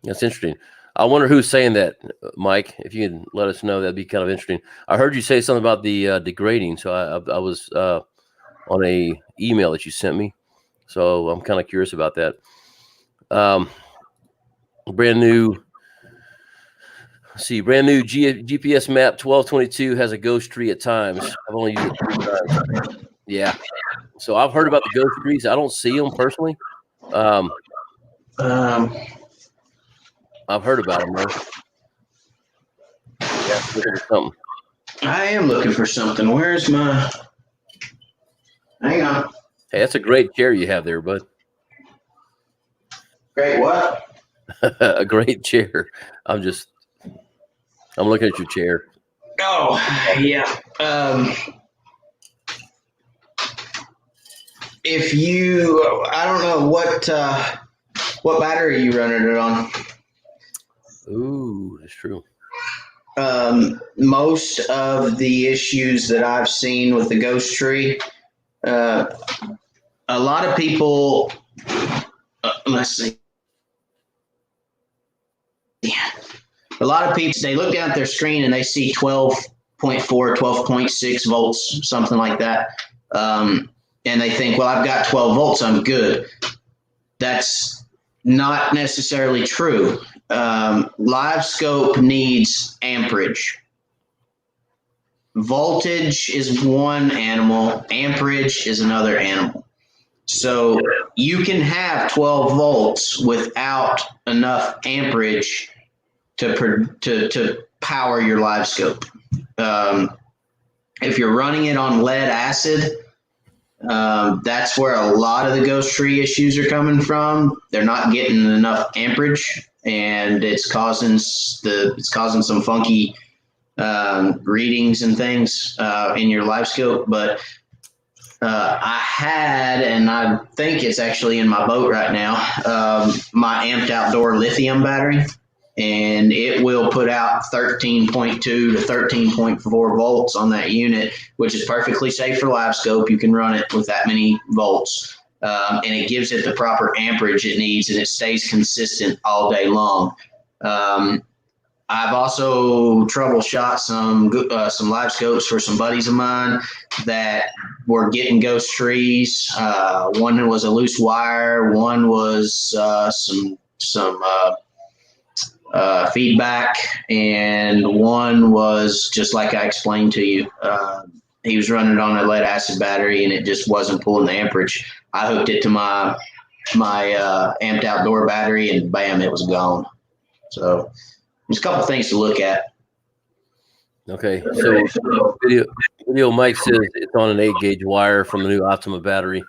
That's interesting. I wonder who's saying that, Mike. If you can let us know, that'd be kind of interesting. I heard you say something about the degrading, so I was on a email that you sent me, so I'm kind of curious about that. Brand new GPS map 1222 has a ghost tree at times. I've only used it 3 times. Yeah, so I've heard about the ghost trees. I don't see them personally. I've heard about them, though. Yeah, looking for something. I am looking for something. Where's my? Hang on. Hey, that's a great chair you have there, bud. Great what? A great chair. I'm looking at your chair. Oh, yeah. I don't know what battery are you running it on? Ooh, that's true. Most of the issues that I've seen with the ghost tree, a lot of people, let's see. A lot of people, they look down at their screen and they see 12.4, 12.6 volts, something like that. And they think, well, I've got 12 volts, I'm good. That's not necessarily true. Live scope needs amperage. Voltage is one animal, amperage is another animal. So you can have 12 volts without enough amperage to power your live scope. If you're running it on lead acid, That's where a lot of the ghost tree issues are coming from. They're not getting enough amperage, and it's causing some funky readings and things in your live scope. But I had, and I think it's actually in my boat right now, my Amped Outdoor lithium battery, and it will put out 13.2 to 13.4 volts on that unit, which is perfectly safe for live scope. You can run it with that many volts, and it gives it the proper amperage it needs, and it stays consistent all day long. I've also troubleshot some live scopes for some buddies of mine that were getting ghost trees. One was a loose wire, one was some feedback, and one was just like I explained to you. He was running it on a lead acid battery, and it just wasn't pulling the amperage. I hooked it to my Amped Outdoor battery, and bam, it was gone. So there's a couple things to look at. Okay, so video Mike says it's on an 8-gauge wire from the new Optima battery.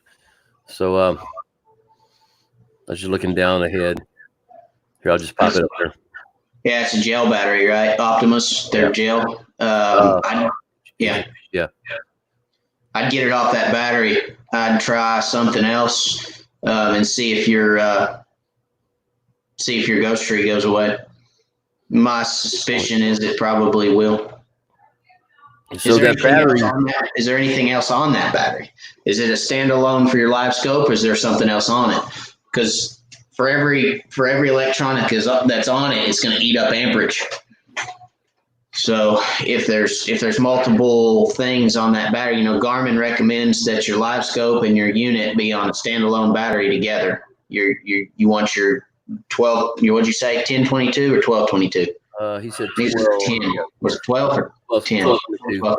So I was just looking down ahead. Here, I'll just pop it up there. Yeah, it's a gel battery, right? Optimus, they're gel. I'd get it off that battery. I'd try something else and see if your ghost tree goes away. My suspicion is it probably will. So that battery, is there anything else on that battery? Is it a standalone for your live scope, or is there something else on it? Because for every electronic that's on it, it's going to eat up amperage. So if there's multiple things on that battery, Garmin recommends that your live scope and your unit be on a standalone battery together. You want your 12. What'd you say? 1022 or 1222? He said 12. 10. Was it 12 or 10? 12.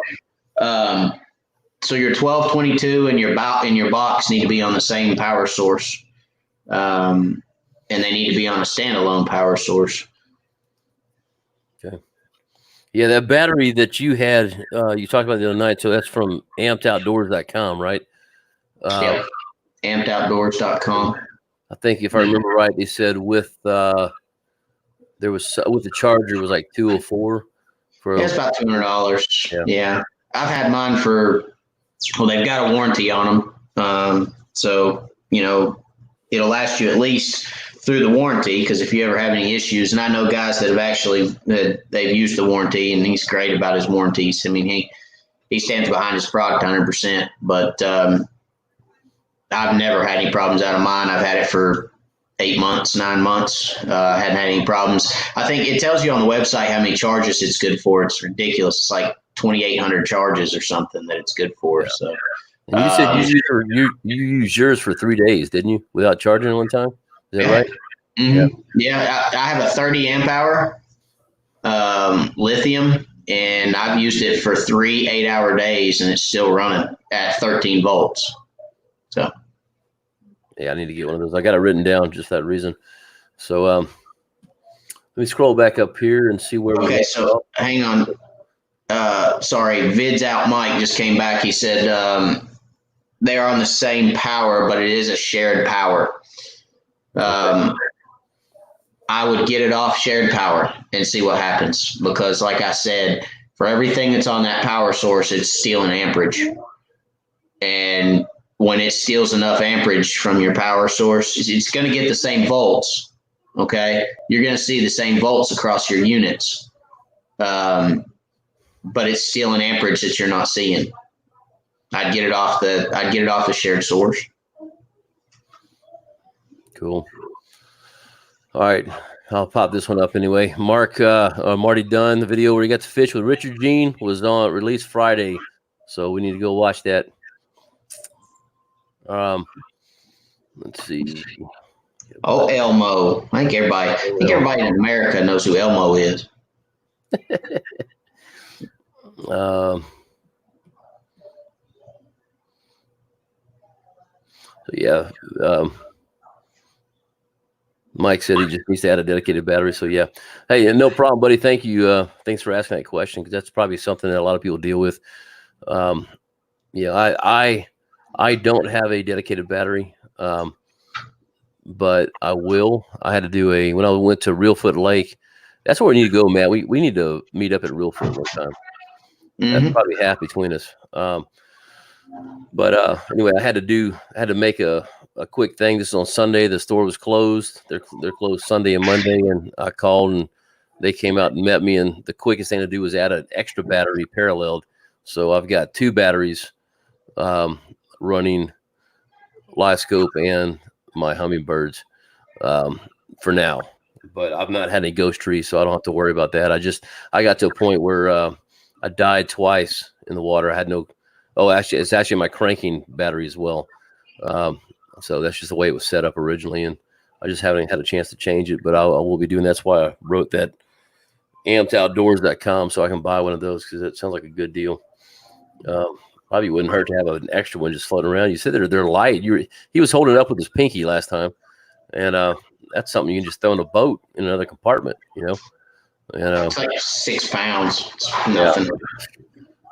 So your 1222 and your box need to be on the same power source, and they need to be on a standalone power source. Okay. Yeah, that battery that you had, you talked about the other night. So that's from ampedoutdoors.com, right? Yeah, ampedoutdoors.com. I think if I remember right, they said with the charger it was like $204 for. It's about $200. Yeah, I've had mine they've got a warranty on them, so it'll last you at least through the warranty. Because if you ever have any issues, and I know guys that have actually they've used the warranty, and he's great about his warranties. I mean, he stands behind his product 100%. But I've never had any problems out of mine. I've had it for 8 months, 9 months. Hadn't had any problems. I think it tells you on the website how many charges it's good for. It's ridiculous. It's like 2,800 charges or something that it's good for. Yeah. So and you said you used yours for 3 days, didn't you, without charging it one time? Is that right? Mm-hmm. Yeah, I have a 30 amp hour lithium, and I've used it for 3 8-hour days, and it's still running at 13 volts. So, yeah, I need to get one of those. I got it written down just that reason. So, let me scroll back up here and see where. Okay, so hang on. Sorry, Vids Out Mike just came back. He said they are on the same power, but it is a shared power. I would get it off shared power and see what happens, because like I said, for everything that's on that power source, it's stealing amperage. And when it steals enough amperage from your power source, it's going to get the same volts. Okay. You're going to see the same volts across your units. But it's stealing amperage that you're not seeing. I'd get it off the shared source. Cool. All right, I'll pop this one up anyway. Marty Dunn, the video where he got to fish with Richard Jean was released Friday, so we need to go watch that. Let's see. Oh, Elmo! I think everybody in America knows who Elmo is. Yeah. Mike said he just needs to add a dedicated battery. So yeah. Hey, no problem, buddy. Thank you. Thanks for asking that question, because that's probably something that a lot of people deal with. Yeah, I I don't have a dedicated battery, but I will. I had to do when I went to Reelfoot Lake. That's where we need to go, Matt. We need to meet up at Reelfoot one time. That's probably half between us. But anyway, I had to make a quick thing. This is on Sunday. The store was closed. They're closed Sunday and Monday, and I called and they came out and met me. And the quickest thing to do was add an extra battery paralleled. So I've got 2 batteries running live scope and my hummingbirds for now. But I've not had any ghost trees, so I don't have to worry about that. I got to a point where I died twice in the water. I had no. Oh, actually, it's actually my cranking battery as well. So that's just the way it was set up originally, and I just haven't had a chance to change it. But I will be doing. That's why I wrote that ampedoutdoors.com so I can buy one of those because it sounds like a good deal. Probably wouldn't hurt to have an extra one just floating around. You said they're light. He was holding it up with his pinky last time, and that's something you can just throw in a boat in another compartment. And it's like 6 pounds. It's nothing. Yeah.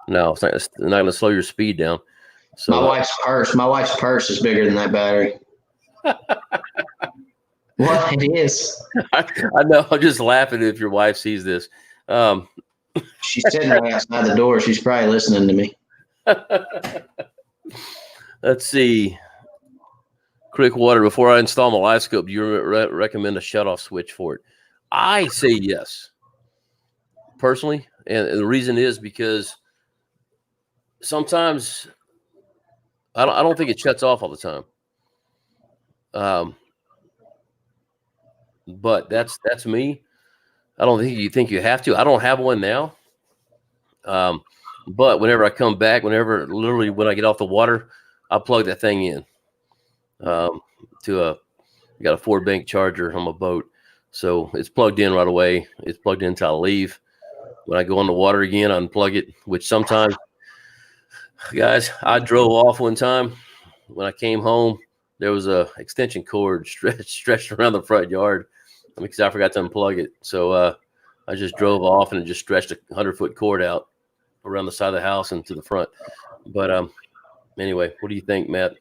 No, it's not going to slow your speed down. So my wife's purse is bigger than that battery. What it is? I know. I'm just laughing if your wife sees this. She's sitting right outside the door. She's probably listening to me. Let's see. Crick Water. Before I install my live scope, do you recommend a shutoff switch for it? I say yes, personally, and the reason is because sometimes I don't think it shuts off all the time. But that's me. I don't think you have to. I don't have one now. But whenever I come back, literally when I get off the water, I plug that thing in. I got a 4-bank charger on my boat. So it's plugged in right away. It's plugged in until I leave. When I go on the water again, I unplug it, which sometimes, guys, I drove off one time. When I came home, there was a extension cord stretched around the front yard because I forgot to unplug it. So I just drove off and it just stretched a 100-foot cord out around the side of the house and to the front. But anyway, what do you think, Matt?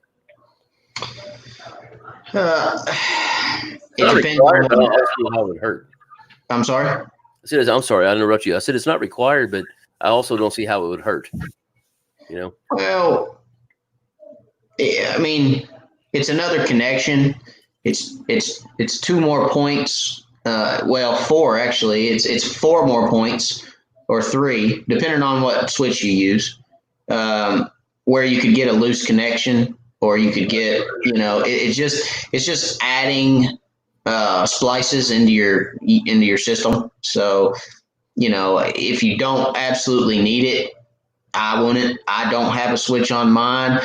It depends on how it would hurt. I'm sorry? I'm sorry, I interrupt you. I said it's not required, but I also don't see how it would hurt. Well, I mean, it's another connection. It's 2 more points. 4 actually. It's 4 more points or 3, depending on what switch you use. Where you could get a loose connection, or you could get, it's just adding splices into your system. So, if you don't absolutely need it, I wouldn't. I don't have a switch on mine.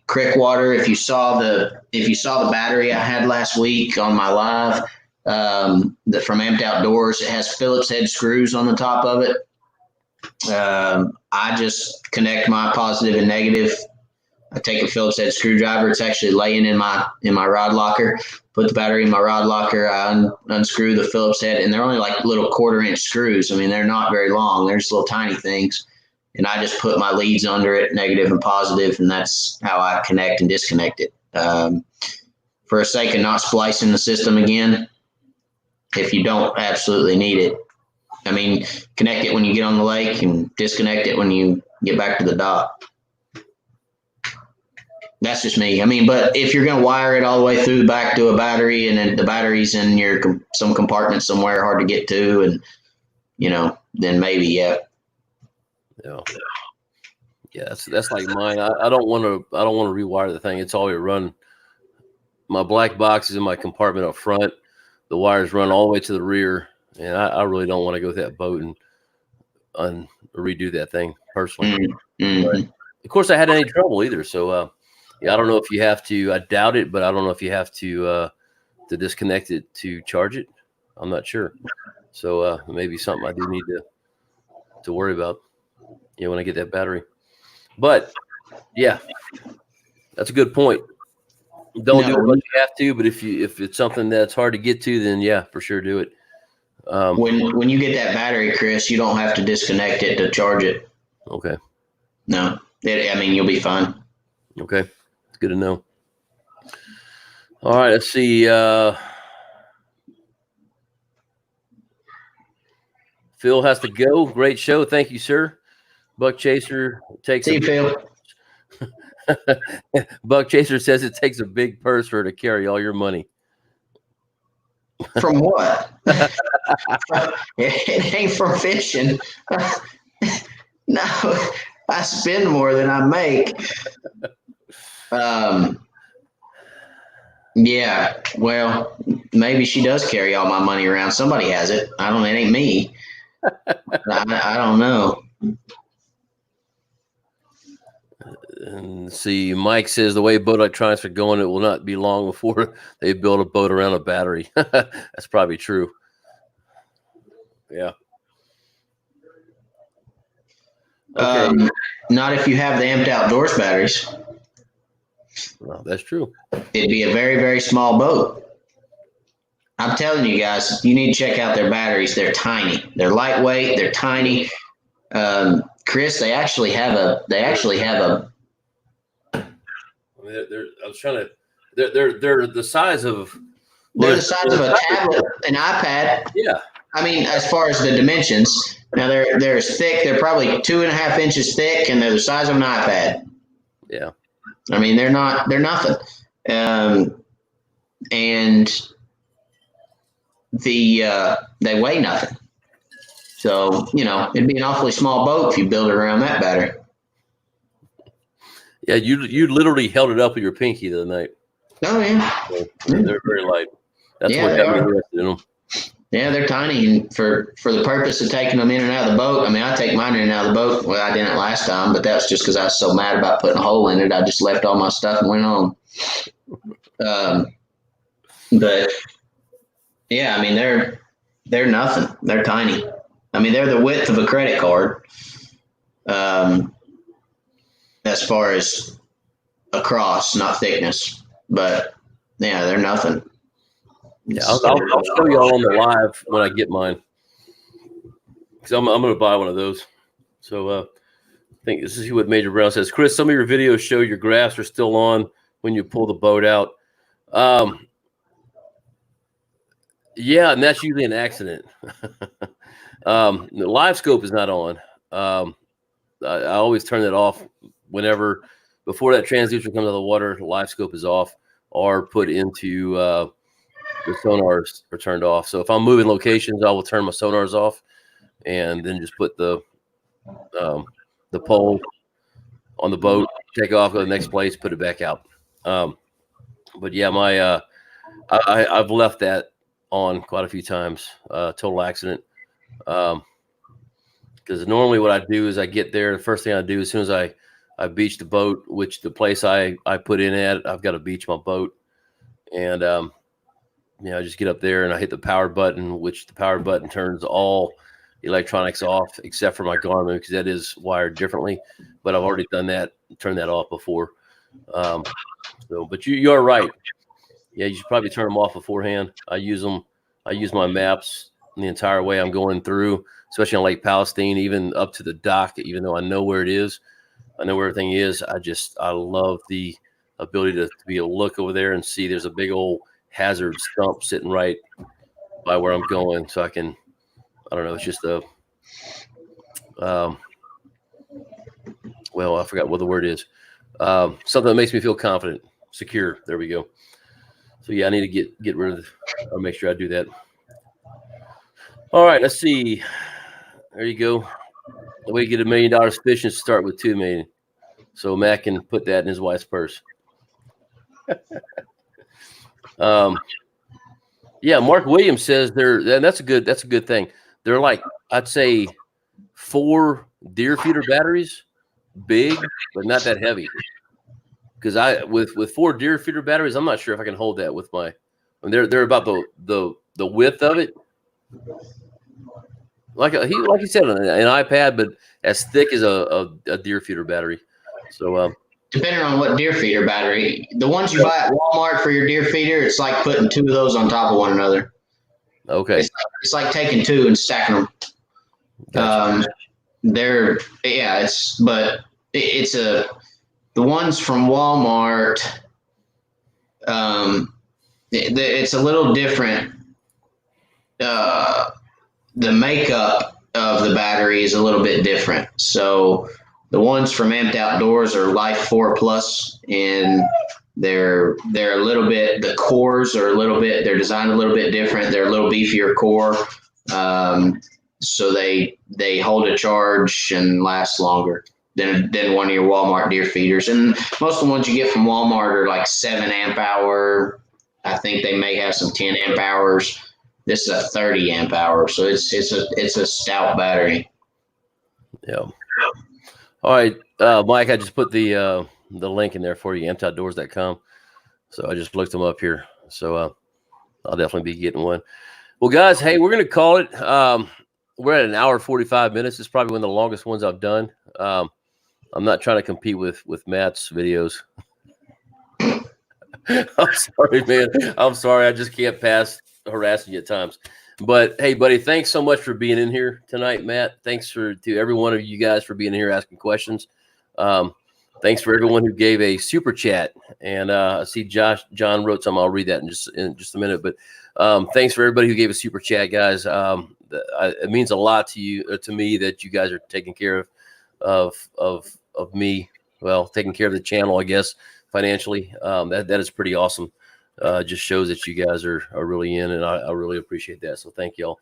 Crick Water. If you saw the battery I had last week on my live, from Amped Outdoors, it has Phillips head screws on the top of it. I just connect my positive and negative. I take a Phillips head screwdriver. It's actually laying in my rod locker. Put the battery in my rod locker. I unscrew the Phillips head, and they're only like little 1/4-inch screws. I mean, they're not very long. They're just little tiny things. And I just put my leads under it, negative and positive, and that's how I connect and disconnect it. For the sake of not splicing the system again, if you don't absolutely need it, I mean, connect it when you get on the lake and disconnect it when you get back to the dock. That's just me. I mean, but if you're going to wire it all the way through the back to a battery, and then the battery's in some compartment somewhere hard to get to, and then maybe yeah. That's like mine. I don't want to rewire the thing. It's already run. My black box is in my compartment up front. The wires run all the way to the rear, and I really don't want to go to that boat and redo that thing personally. Mm-hmm. But of course, I hadn't any trouble either. So I don't know if you have to. I doubt it, but I don't know if you have to disconnect it to charge it. I'm not sure. So maybe something I do need to worry about. When I get that battery. But yeah, that's a good point. Don't do it unless you have to, but if it's something that's hard to get to, then yeah, for sure do it. When you get that battery, Chris, you don't have to disconnect it to charge it. Okay. No, you'll be fine. Okay, it's good to know. All right, let's see. Phil has to go. Great show. Thank you, sir. Buck Chaser takes. See you, Phil. Buck Chaser says it takes a big purse for her to carry all your money. From what? It ain't from fishing. No, I spend more than I make. Yeah, well, maybe she does carry all my money around. Somebody has it. I don't. It ain't me. I don't know. And see, Mike says the way boat electronics are going, it will not be long before they build a boat around a battery. That's probably true. Yeah. Okay. Not if you have the Amped Outdoors batteries. Well, that's true. It'd be a very, very small boat. I'm telling you guys, you need to check out their batteries. They're tiny. They're lightweight. They're tiny. Chris, they actually have a. I was trying to. They're the size of. They're the size of a tablet, an iPad. Yeah. I mean, as far as the dimensions, now they're as thick. They're probably 2.5 inches thick, and they're the size of an iPad. Yeah. I mean, they're nothing. And they weigh nothing. So, it'd be an awfully small boat if you build it around that battery. Yeah, you literally held it up with your pinky the other night. Oh, yeah. So, they're very light. That's what got me interested in them. Yeah, they're tiny, and for the purpose of taking them in and out of the boat. I mean, I take mine in and out of the boat. Well, I didn't last time, but that's just because I was so mad about putting a hole in it. I just left all my stuff and went home. But yeah, I mean, they're nothing. They're tiny. I mean, they're the width of a credit card. As far as across, not thickness, but yeah, they're nothing. Yeah, I'll show you all on the live when I get mine, because I'm going to buy one of those. So I think this is what Major Brown says. Chris, some of your videos show your graphs are still on when you pull the boat out. Yeah, and that's usually an accident. The live scope is not on. I always turn it off whenever, before that transducer comes out of the water, the live scope is off or put into the sonars are turned off. So if I'm moving locations, I will turn my sonars off and then just put the pole on the boat, take off, go to the next place, put it back out. But yeah, my I've left that on quite a few times. Total accident. Because normally what I do is I get there, the first thing I do as soon as I beach the boat, which the place I put in at, I've got to beach my boat, and I just get up there and I hit the power button, which the power button turns all electronics off except for my Garmin, because that is wired differently. But I've already done that, turned that off before. But you are right. Yeah, you should probably turn them off beforehand. I use my maps the entire way I'm going through, especially on Lake Palestine, even up to the dock, even though I know where it is. I know where everything is. I love the ability to be able to look over there and see there's a big old hazard stump sitting right by where I'm going. So I don't know, it's just I forgot what the word is. Something that makes me feel confident, secure. There we go. So yeah, I need to get rid of I'll make sure I do that. All right, let's see. There you go. The way to get $1 million fishing, start with $2 million. So Matt can put that in his wife's purse. Yeah, Mark Williams says and that's a good thing. They're like, I'd say 4 deer feeder batteries, big, but not that heavy. Because with 4 deer feeder batteries, I'm not sure if I can hold that with my. They're about the width of it. Like he said, an iPad, but as thick as a deer feeder battery. So depending on what deer feeder battery, the ones you buy at Walmart for your deer feeder, it's like putting 2 of those on top of one another. Okay, it's like taking 2 and stacking them. Gotcha. The the ones from Walmart, it's a little different. The makeup of the battery is a little bit different. So the ones from Amped Outdoors are Life 4 Plus, and they're a little bit, the cores are a little bit, they're designed a little bit different. They're a little beefier core. So they hold a charge and last longer than one of your Walmart deer feeders. And most of the ones you get from Walmart are like 7 amp hour. I think they may have some 10 amp hours. This is a 30 amp hour, so it's a stout battery. Yeah. All right, Mike, I just put the link in there for you, amptedoutdoors.com. So I just looked them up here. So I'll definitely be getting one. Well, guys, hey, we're going to call it. We're at an hour 45 minutes. It's probably one of the longest ones I've done. I'm not trying to compete with Matt's videos. I'm sorry, man. I'm sorry. I just can't pass harassing you at times. But hey, buddy, thanks so much for being in here tonight, Matt. Thanks to every one of you guys for being here asking questions. Thanks for everyone who gave a super chat. And I see John wrote something. I'll read that in just a minute. But thanks for everybody who gave a super chat, guys. It means a lot to me that you guys are taking care of me. Well, taking care of the channel, I guess, financially. That is pretty awesome. Just shows that you guys are really in, and I really appreciate that. So thank y'all.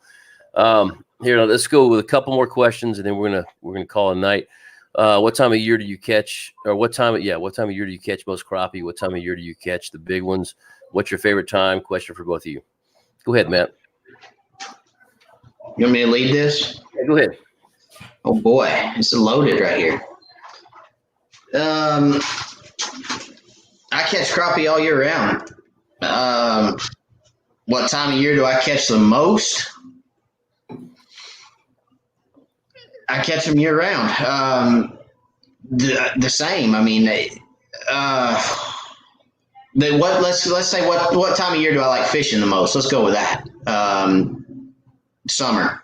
Here, let's go with a couple more questions, and then we're gonna call it a night. What time of year do you catch, or what time of year do you catch most crappie? What time of year do you catch the big ones? What's your favorite time? Question for both of you. Go ahead, Matt. You want me to lead this? Yeah, go ahead. Oh boy, it's loaded right here. I catch crappie all year round. What time of year do I catch the most? I catch them year round. The same. I mean, let's say what time of year do I like fishing the most? Let's go with that. Summer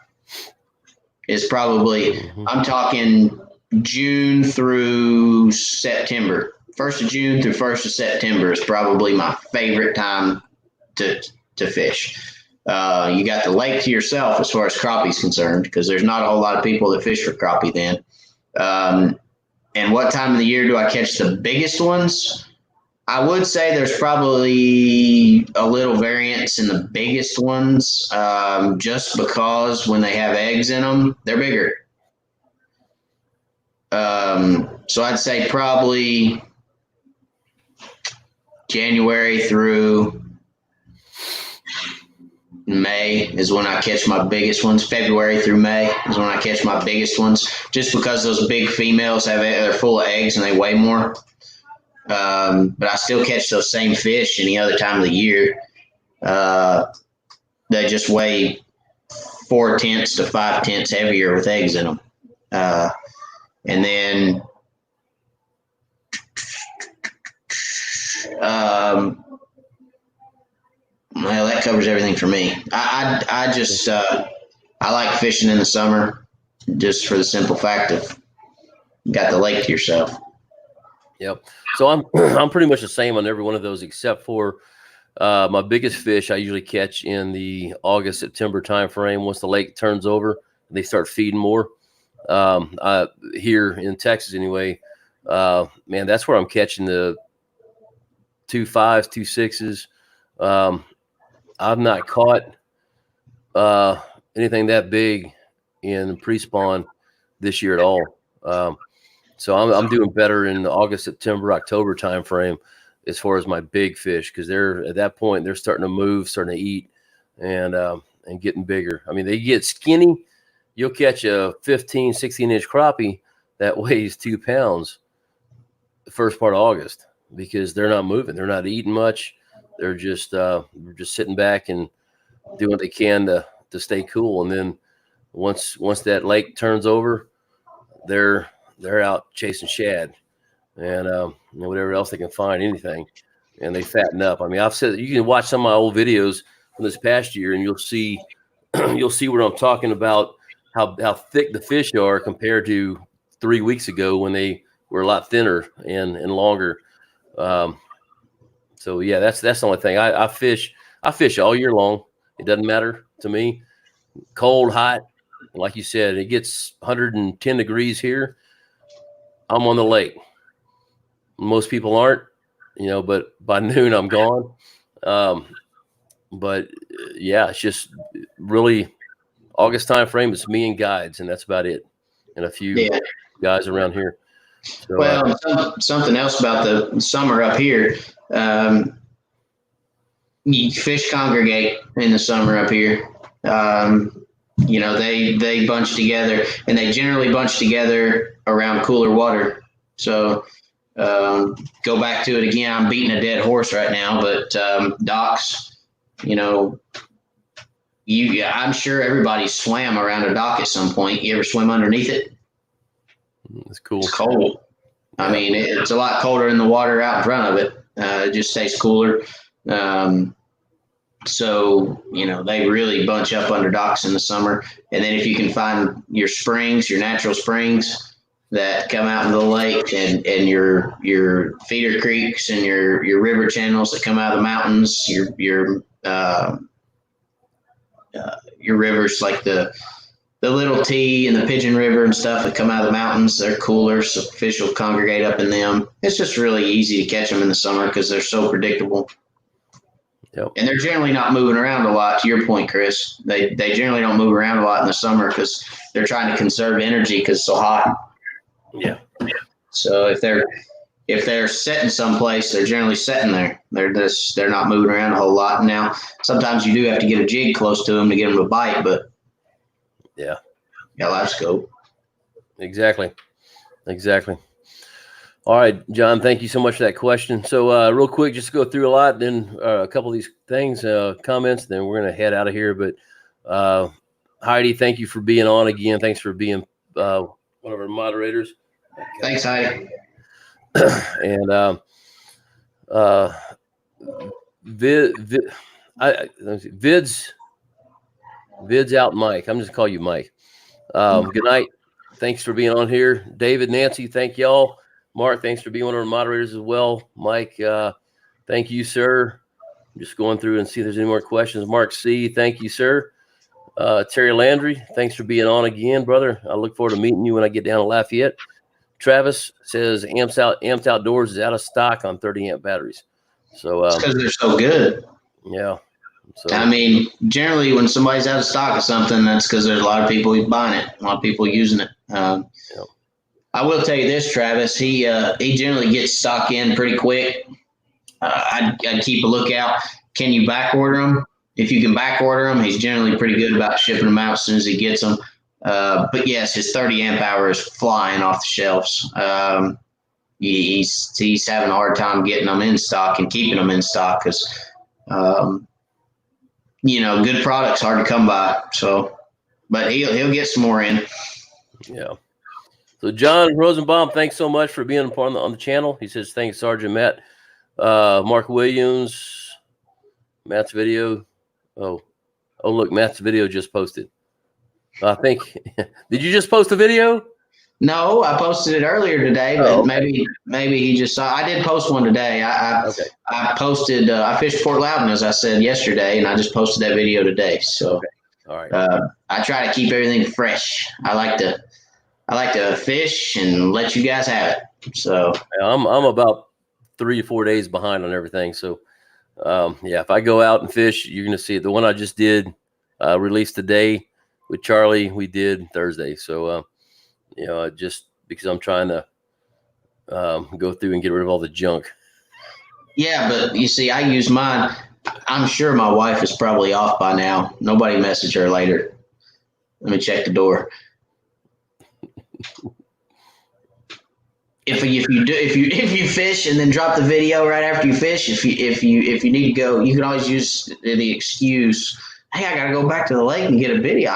is probably. I'm talking June through September. 1st of June through 1st of September is probably my favorite time to fish. You got the lake to yourself as far as crappie's concerned, because there's not a whole lot of people that fish for crappie then. And what time of the year do I catch the biggest ones? I would say there's probably a little variance in the biggest ones, just because when they have eggs in them, they're bigger. So I'd say probably January through May is when I catch my biggest ones. February through May is when I catch my biggest ones, just because those big females they're full of eggs and they weigh more. But I still catch those same fish any other time of the year. They just weigh 4/10 to 5/10 heavier with eggs in them. And then well, that covers everything for me. I just I like fishing in the summer, just for the simple fact of you got the lake to yourself. Yep. So I'm pretty much the same on every one of those, except for my biggest fish I usually catch in the August, September time frame. Once the lake turns over, they start feeding more. Here in Texas anyway, man, that's where I'm catching the 2.5s, 2.6s. I've not caught anything that big in pre-spawn this year at all. So I'm doing better in the August, September, October time frame as far as my big fish, because they're at that point they're starting to move, starting to eat, and getting bigger. I mean, they get skinny. You'll catch a 15, 16-inch crappie that weighs 2 pounds the first part of August, because they're not moving. They're not eating much. They're just sitting back and doing what they can to stay cool. And then once that lake turns over, they're out chasing shad and whatever else they can find, anything, and they fatten up. I mean, I've said you can watch some of my old videos from this past year, and you'll see what I'm talking about, how thick the fish are compared to 3 weeks ago when they were a lot thinner and longer. So yeah, that's the only thing. I fish all year long. It doesn't matter to me. Cold, hot, like you said, it gets 110 degrees here. I'm on the lake. Most people aren't, but by noon I'm gone. But yeah, it's just really August time frame. It's me and guides, and that's about it. And a few guys around here. So, well, something else about the summer up here. Fish congregate in the summer up here. They bunch together, and they generally bunch together around cooler water. So go back to it again. I'm beating a dead horse right now, but docks, I'm sure everybody swam around a dock at some point. You ever swim underneath it? It's cool. It's cold. I mean, it's a lot colder in the water out in front of it. It just stays cooler. So, they really bunch up under docks in the summer. And then if you can find your springs, your natural springs that come out into the lake, and your feeder creeks and your river channels that come out of the mountains, your rivers like the Little T and the Pigeon River and stuff that come out of the mountains, they're cooler, so fish will congregate up in them. It's just really easy to catch them in the summer because they're so predictable. Yep. And they're generally not moving around a lot. To your point, Chris, they generally don't move around a lot in the summer because they're trying to conserve energy because it's so hot. Yeah. So if they're setting someplace, they're generally setting there. They're not moving around a whole lot. Now, sometimes you do have to get a jig close to them to get them to bite, but yeah, live scope. Exactly. All right, John, thank you so much for that question. So real quick, just to go through a lot, then a couple of these things, comments, then we're going to head out of here. But Heidi, thank you for being on again. Thanks for being one of our moderators. Thanks, Heidi. And Vids out, Mike. I'm just calling you Mike. Good night. Thanks for being on here. David, Nancy, thank y'all. Mark, thanks for being one of our moderators as well. Mike, thank you, sir. I'm just going through and see if there's any more questions. Mark C., thank you, sir. Terry Landry, thanks for being on again, brother. I look forward to meeting you when I get down to Lafayette. Travis says Amped Outdoors is out of stock on 30 amp batteries. So because they're so good. Yeah. So I mean, generally when somebody's out of stock of something, that's because there's a lot of people buying it, a lot of people using it. I will tell you this, Travis. He generally gets stock in pretty quick. I'd keep a lookout. Can you back order them? If you can back order them, he's generally pretty good about shipping them out as soon as he gets them. But yes, his 30 amp hour is flying off the shelves. He's having a hard time getting them in stock and keeping them in stock because, good products hard to come by. So, but he'll get some more in. Yeah. So John Rosenbaum, thanks so much for being on the channel. He says, thanks, Sergeant Matt. Mark Williams, Matt's video. Oh, look, Matt's video just posted. I think, did you just post a video? No, I posted it earlier today, but maybe he just saw. I did post one today. I posted. I fished Fort Loudon, as I said yesterday, and I just posted that video today. So, all right. I try to keep everything fresh. I like to fish and let you guys have it. So I'm about 3 or 4 days behind on everything. So if I go out and fish, you're going to see it. The one I just did released today with Charlie, we did Thursday. So, just because I'm trying to go through and get rid of all the junk. Yeah, but you see, I use mine. I'm sure my wife is probably off by now. Nobody messaged her later. Let me check the door. If you fish and then drop the video right after you fish, if you need to go, you can always use the excuse, hey, I gotta go back to the lake and get a video.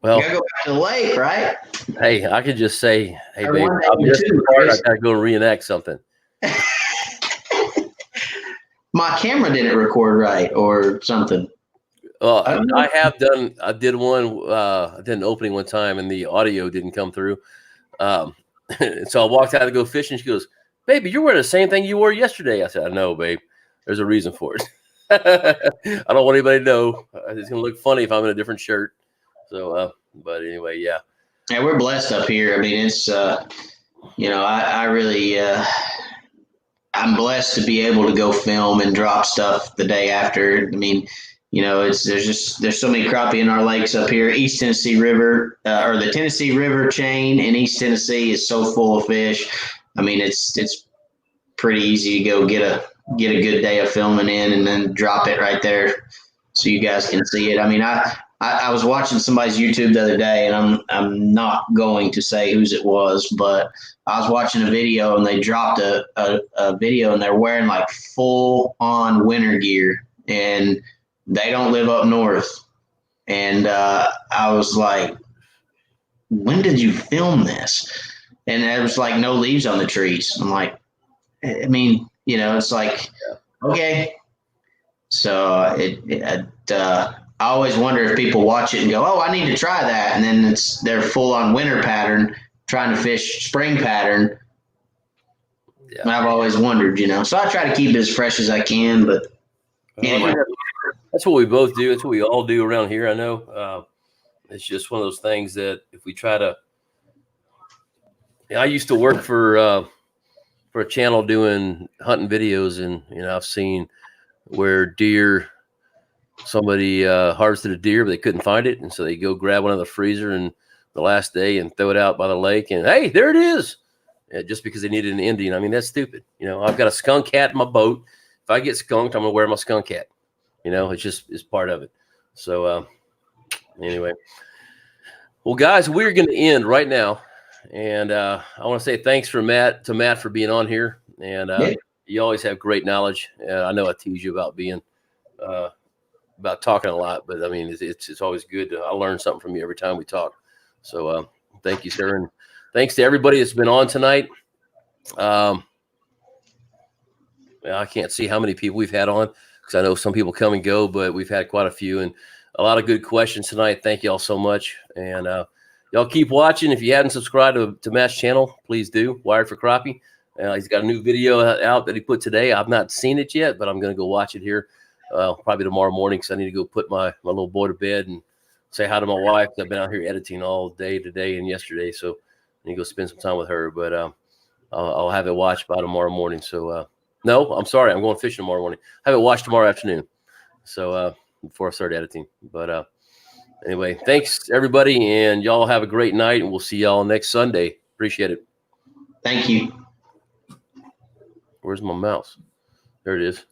You gotta go back to the lake, right? Hey, I could just say, hey, babe, I'm just hard. I gotta go reenact something. My camera didn't record right or something. I did one. I did an opening one time and the audio didn't come through. And so I walked out to go fishing. She goes, "Baby, you're wearing the same thing you wore yesterday." I said, "I know, babe. There's a reason for it." I don't want anybody to know. It's going to look funny if I'm in a different shirt. So, but anyway, yeah. Yeah, we're blessed up here. I mean, it's, I really, I'm blessed to be able to go film and drop stuff the day after. I mean, there's so many crappie in our lakes up here. East Tennessee River, or the Tennessee River chain in East Tennessee is so full of fish. I mean, it's pretty easy to go get a good day of filming in and then drop it right there so you guys can see it. I mean, I was watching somebody's YouTube the other day, and I'm not going to say whose it was, but I was watching a video and they dropped a video and they're wearing like full on winter gear and they don't live up north. And I was like, when did you film this? And there was like no leaves on the trees. I'm like, I mean, it's like, okay. So I always wonder if people watch it and go, "Oh, I need to try that," and then they're full on winter pattern trying to fish spring pattern. Yeah. I've always wondered, So I try to keep it as fresh as I can. But anyway, that's what we both do. That's what we all do around here. I know. It's just one of those things that if we try to. I used to work for a channel doing hunting videos, and I've seen where somebody harvested a deer, but they couldn't find it, and so they go grab one out of the freezer and the last day and throw it out by the lake, and hey, there it is, just because they needed an Indian. I mean, that's stupid. I've got a skunk cat in my boat. If I get skunked, I'm gonna wear my skunk hat. It's part of it. So anyway, well, guys, we're gonna end right now, and I want to say thanks to Matt for being on here, and you always have great knowledge. I know I tease you about being about talking a lot, but I mean, it's always good. I learn something from you every time we talk. So thank you, sir. And thanks to everybody that's been on tonight. I can't see how many people we've had on because I know some people come and go, but we've had quite a few and a lot of good questions tonight. Thank you all so much. And y'all keep watching. If you hadn't subscribed to Matt's channel, please do. Wired for Crappie. He's got a new video out that he put today. I've not seen it yet, but I'm going to go watch it here probably tomorrow morning because I need to go put my little boy to bed and say hi to my wife. I've been out here editing all day today and yesterday, so I need to go spend some time with her. But I'll have it watched by tomorrow morning. So no, I'm sorry. I'm going fishing tomorrow morning. Have it watched tomorrow afternoon. So before I start editing. But anyway, thanks, everybody, and y'all have a great night, and we'll see y'all next Sunday. Appreciate it. Thank you. Where's my mouse? There it is.